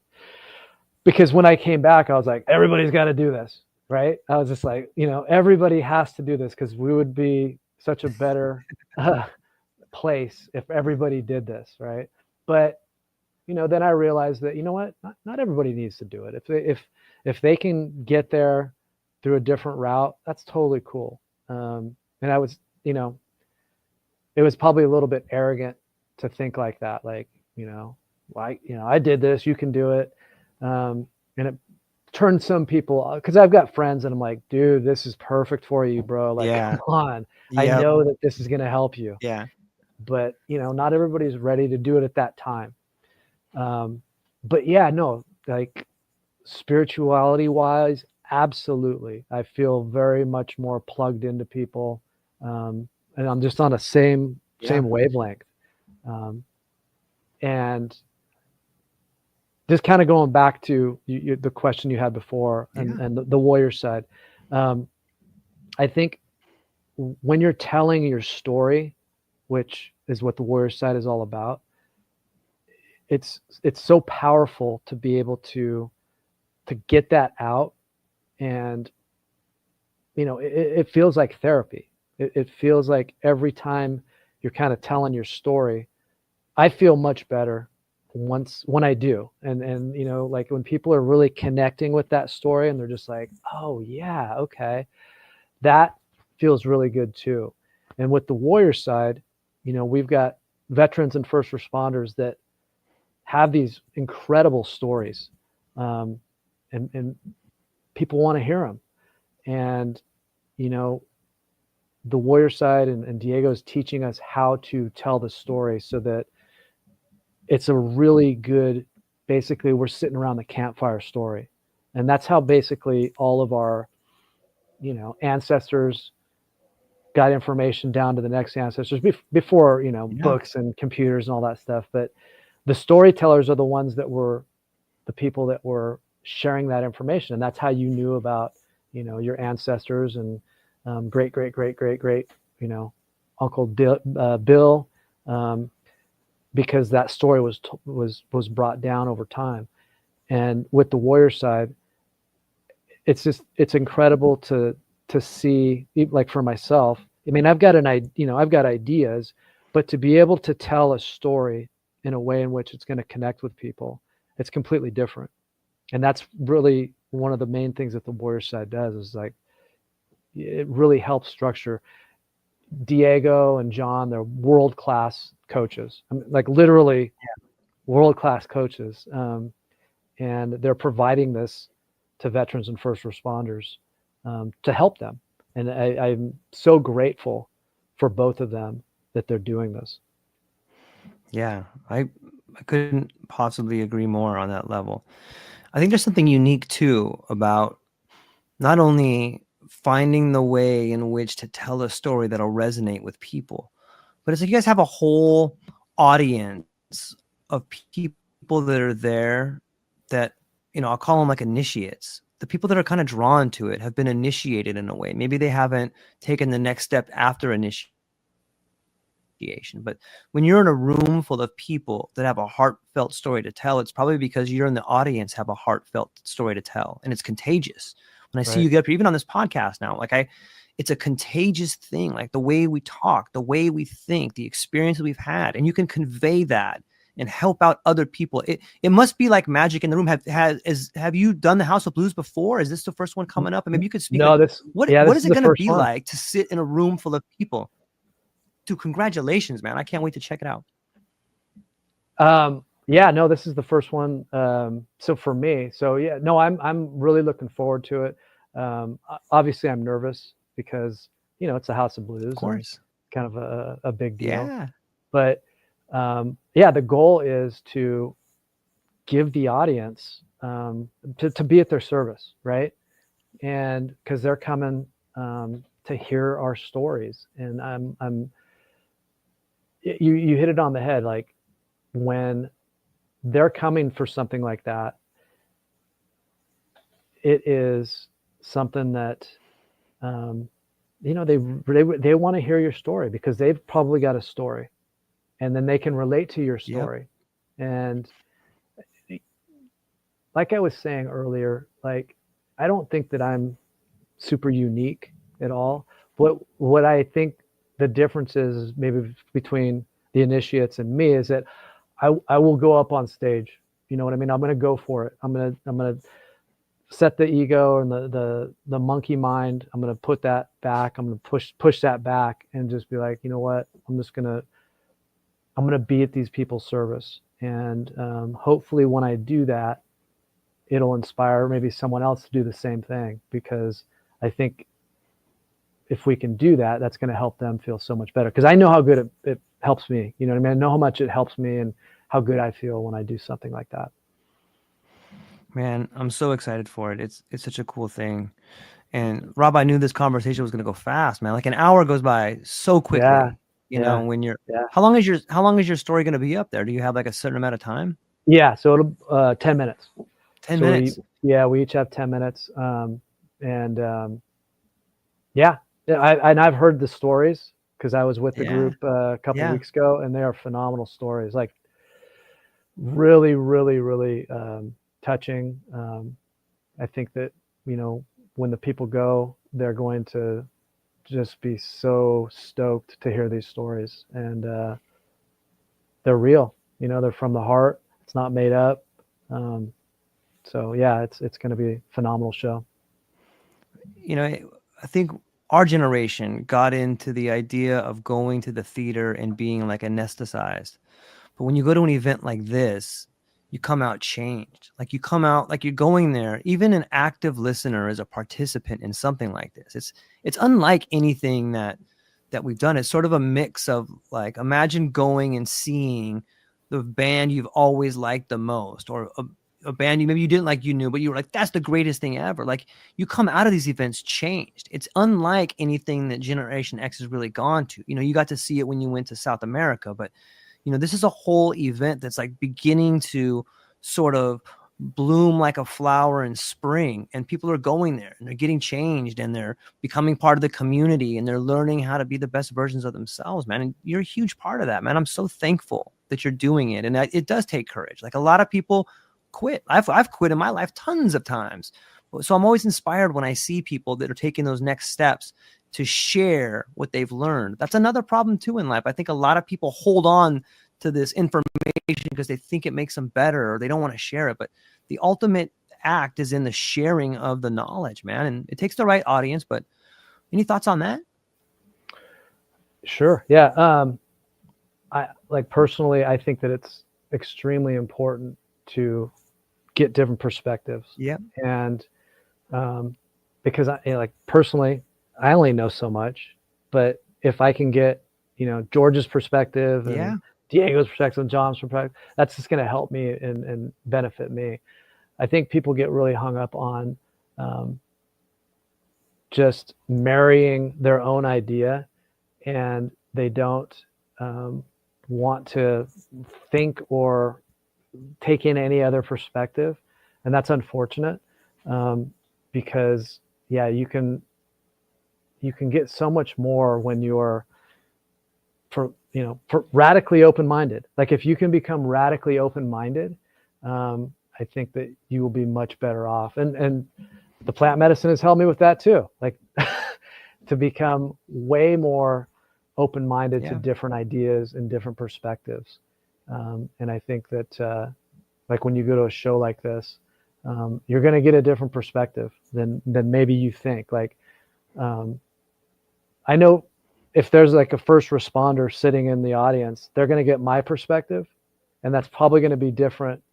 because when I came back, I was like, everybody's got to do this. right? I was just like, everybody has to do this because we would be such a better place if everybody did this, right? But then I realized that what, not everybody needs to do it. If they can get there through a different route, that's totally cool. And I was, it was probably a little bit arrogant to think like that, like, like, I did this, you can do it. And it turned some people, because I've got friends and I'm like, dude, this is perfect for you, bro. Like, Yeah. come on. I Yep. know that this is going to help you. Yeah. But, not everybody's ready to do it at that time. But yeah, no, like spirituality wise, absolutely. I feel very much more plugged into people. And I'm just on a same Yeah. wavelength. Um, and just kind of going back to the question you had before Yeah. and the warrior side. I think when you're telling your story, which is what the warrior side is all about, it's so powerful to be able to get that out. And it feels like therapy. It feels like every time you're kind of telling your story, I feel much better when I do. And like when people are really connecting with that story and they're just like, oh yeah, okay, that feels really good too. And with the warrior side, we've got veterans and first responders that have these incredible stories, and people want to hear them. And the warrior side and Diego is teaching us how to tell the story so that it's a really good, basically we're sitting around the campfire story. And that's how basically all of our, ancestors got information down to the next ancestors before, Yeah. books and computers and all that stuff. But the storytellers are the ones that were the people that were sharing that information. And that's how you knew about, your ancestors and great, great, great, great, great, Uncle Bill, because that story was brought down over time. And with the warrior side, it's incredible to see, like for myself. I mean, I've got ideas, but to be able to tell a story in a way in which it's going to connect with people, it's completely different. And that's really one of the main things that the warrior side does, is like it really helps structure. Diego and John, they're world-class coaches. I mean, like literally world-class coaches. And they're providing this to veterans and first responders to help them. And I'm so grateful for both of them that they're doing this. Yeah. I couldn't possibly agree more on that level. I think there's something unique too about not only finding the way in which to tell a story that'll resonate with people, but it's like you guys have a whole audience of people that are there that, I'll call them like initiates. The people that are kind of drawn to it have been initiated in a way. Maybe they haven't taken the next step after initiation. But when you're in a room full of people that have a heartfelt story to tell, it's probably because you're in the audience have a heartfelt story to tell, and it's contagious. When I see you get up, even on this podcast now, like it's a contagious thing, like the way we talk, the way we think, the experiences we've had, and you can convey that and help out other people. It must be like magic in the room. Have you done the House of Blues before? Is this the first one coming up? And maybe you could speak. No, like, this what this is is it the going to first be one. like to sit in a room full of people? Dude, congratulations, man. I can't wait to check it out. Yeah, no, this is the first one. So for me, yeah, no, I'm really looking forward to it. Obviously I'm nervous because, it's a House of Blues, Of course. and kind of a big deal. Yeah. But yeah, the goal is to give the audience to be at their service, right? And because they're coming to hear our stories. And you hit it on the head. Like when they're coming for something like that, it is something that they want to hear your story because they've probably got a story, and then they can relate to your story. Yep. And like I was saying earlier, like I don't think that I'm super unique at all. What I think the difference is maybe between the initiates and me is that I will go up on stage. You know what I mean? I'm going to go for it. I'm going to set the ego and the monkey mind. I'm going to put that back. I'm going to push that back and just be like, you know what? I'm going to be at these people's service. And hopefully when I do that, it'll inspire maybe someone else to do the same thing, because I think if we can do that, that's going to help them feel so much better. Because I know how good it helps me. You know what I mean? I know how much it helps me and how good I feel when I do something like that. Man, I'm so excited for it. It's such a cool thing. And Rob, I knew this conversation was going to go fast, man. Like an hour goes by so Yeah, quickly. You know, yeah, when you're yeah. how long is your story going to be up there? Do you have like a certain amount of time? Yeah. So it'll 10 minutes. 10 So minutes. we each have 10 minutes. And yeah, I've heard the stories because I was with the Yeah. group a couple Yeah. weeks ago, and they are phenomenal stories. Like really, really, really touching. I think that, when the people go, they're going to just be so stoked to hear these stories, and they're real. They're from the heart. It's not made up. So yeah, it's going to be a phenomenal show. You know, I think our generation got into the idea of going to the theater and being like anesthetized. But when you go to an event like this, you come out changed. Like you come out like you're going there. Even an active listener is a participant in something like this. It's unlike anything that we've done. It's sort of a mix of, like, imagine going and seeing the band you've always liked the most, or a band maybe you didn't like, you knew, but you were like, that's the greatest thing ever. Like, you come out of these events changed. It's unlike anything that Generation X has really gone to. You got to see it when you went to South America, but this is a whole event that's like beginning to sort of bloom like a flower in spring, and people are going there and they're getting changed and they're becoming part of the community and they're learning how to be the best versions of themselves, man. And you're a huge part of that, man. I'm so thankful that you're doing it. And it does take courage. Like, a lot of people quit. I've quit in my life tons of times. So I'm always inspired when I see people that are taking those next steps to share what they've learned. That's another problem too in life. I think a lot of people hold on to this information because they think it makes them better, or they don't want to share it. But the ultimate act is in the sharing of the knowledge, man. And it takes the right audience. But any thoughts on that? Sure. Yeah. I personally, I think that it's extremely important to get different perspectives. Yeah. And because personally, I only know so much, but if I can get, George's perspective and Diego's perspective and John's perspective, that's just going to help me and benefit me. I think people get really hung up on just marrying their own idea, and they don't want to think or take in any other perspective. And that's unfortunate, because you can get so much more when you're radically open-minded. Like, if you can become radically open-minded, I think that you will be much better off. And the plant medicine has helped me with that too. Like, to become way more open-minded to different ideas and different perspectives. And I think that, like, when you go to a show like this, you're going to get a different perspective than maybe you think. Like, I know if there's like a first responder sitting in the audience, they're going to get my perspective, and that's probably going to be different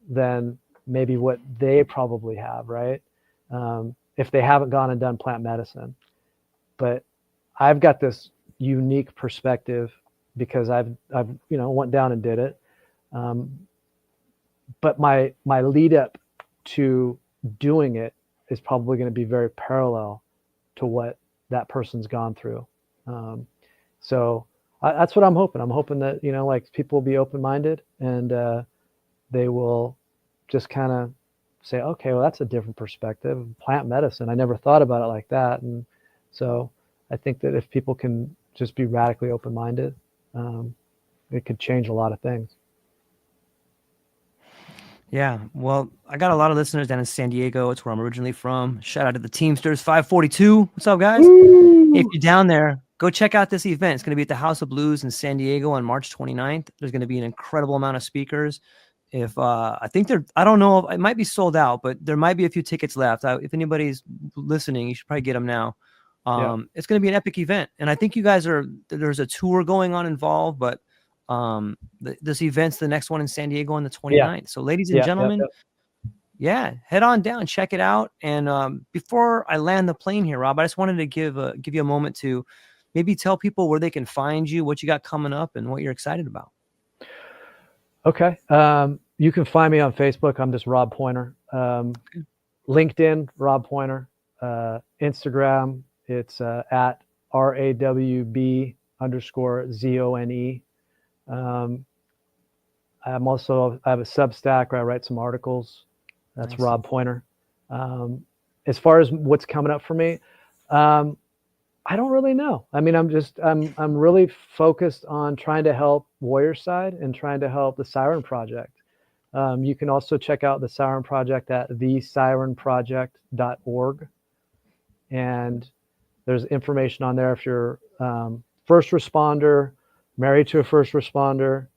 than maybe what they probably have, right? If they haven't gone and done plant medicine. But I've got this unique perspective because I've went down and did it. But my lead up to doing it is probably going to be very parallel to what that person's gone through. So that's what I'm hoping. I'm hoping that, like, people will be open-minded, and they will just kind of say, okay, well, that's a different perspective. Plant medicine, I never thought about it like that. And so I think that if people can just be radically open-minded, it could change a lot of things. Yeah. Well, I got a lot of listeners down in San Diego. It's where I'm originally from. Shout out to the Teamsters 542. What's up, guys? If Woo! you're down there, go check out this event. It's going to be at the House of Blues in San Diego on March 29th. There's going to be an incredible amount of speakers. If I think I don't know, it might be sold out, but there might be a few tickets left. If anybody's listening, you should probably get them now. Yeah. It's going to be an epic event, and I think you guys there's a tour going on involved, but this event's the next one in San Diego on the 29th. So, ladies and Yeah. Yeah. gentlemen, yeah, head on down, check it out. And before I land the plane here, Rob, I just wanted to give you a moment to maybe tell people where they can find you, what you got coming up, and what you're excited about. Okay. You can find me on Facebook. I'm just Rob Poynter. LinkedIn, Rob Poynter. Instagram, it's at RAWB_ZONE. I have a Substack where I write some articles. That's Nice. Rob Poynter. As far as what's coming up for me, I don't really know. I mean, I'm really focused on trying to help Warrior Side and trying to help the Siren Project. You can also check out the Siren Project at thesirenproject.org. And there's information on there if you're first responder, married to a first responder,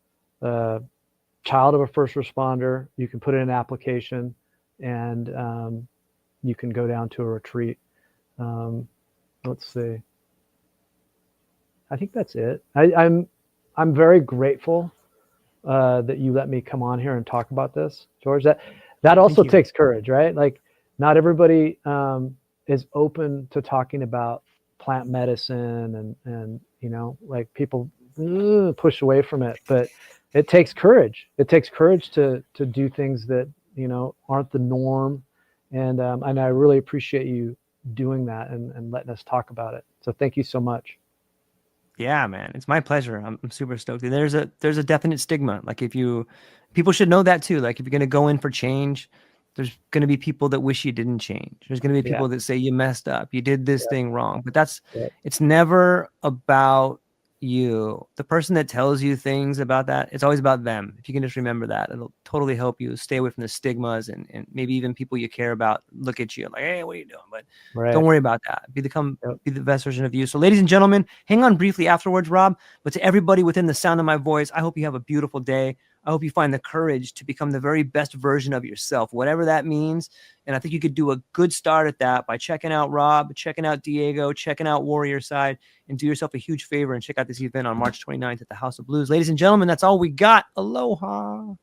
child of a first responder. You can put in an application, and you can go down to a retreat. Let's see. I think that's it. I'm very grateful that you let me come on here and talk about this, George. That also takes courage, right? Like, not everybody is open to talking about plant medicine, and like, people push away from it, but it takes courage. It takes courage to do things that aren't the norm, and I really appreciate you doing that and letting us talk about it. So thank you so much. Yeah, man, it's my pleasure. I'm super stoked. There's a definite stigma. Like, people should know that too. Like, if you're going to go in for change, there's going to be people that wish you didn't change. There's going to be people that say you messed up, you did this thing wrong. But it's never about you. The person that tells you things about that, it's always about them. If you can just remember that, it'll totally help you stay away from the stigmas, and maybe even people you care about look at you like, hey, what are you doing? But don't worry about that. Be the best version of you. So, ladies and gentlemen, hang on briefly afterwards, Rob. But to everybody within the sound of my voice, I hope you have a beautiful day. I hope you find the courage to become the very best version of yourself, whatever that means. And I think you could do a good start at that by checking out Rob, checking out Diego, checking out Warrior Side, and do yourself a huge favor and check out this event on March 29th at the House of Blues. Ladies and gentlemen, that's all we got. Aloha.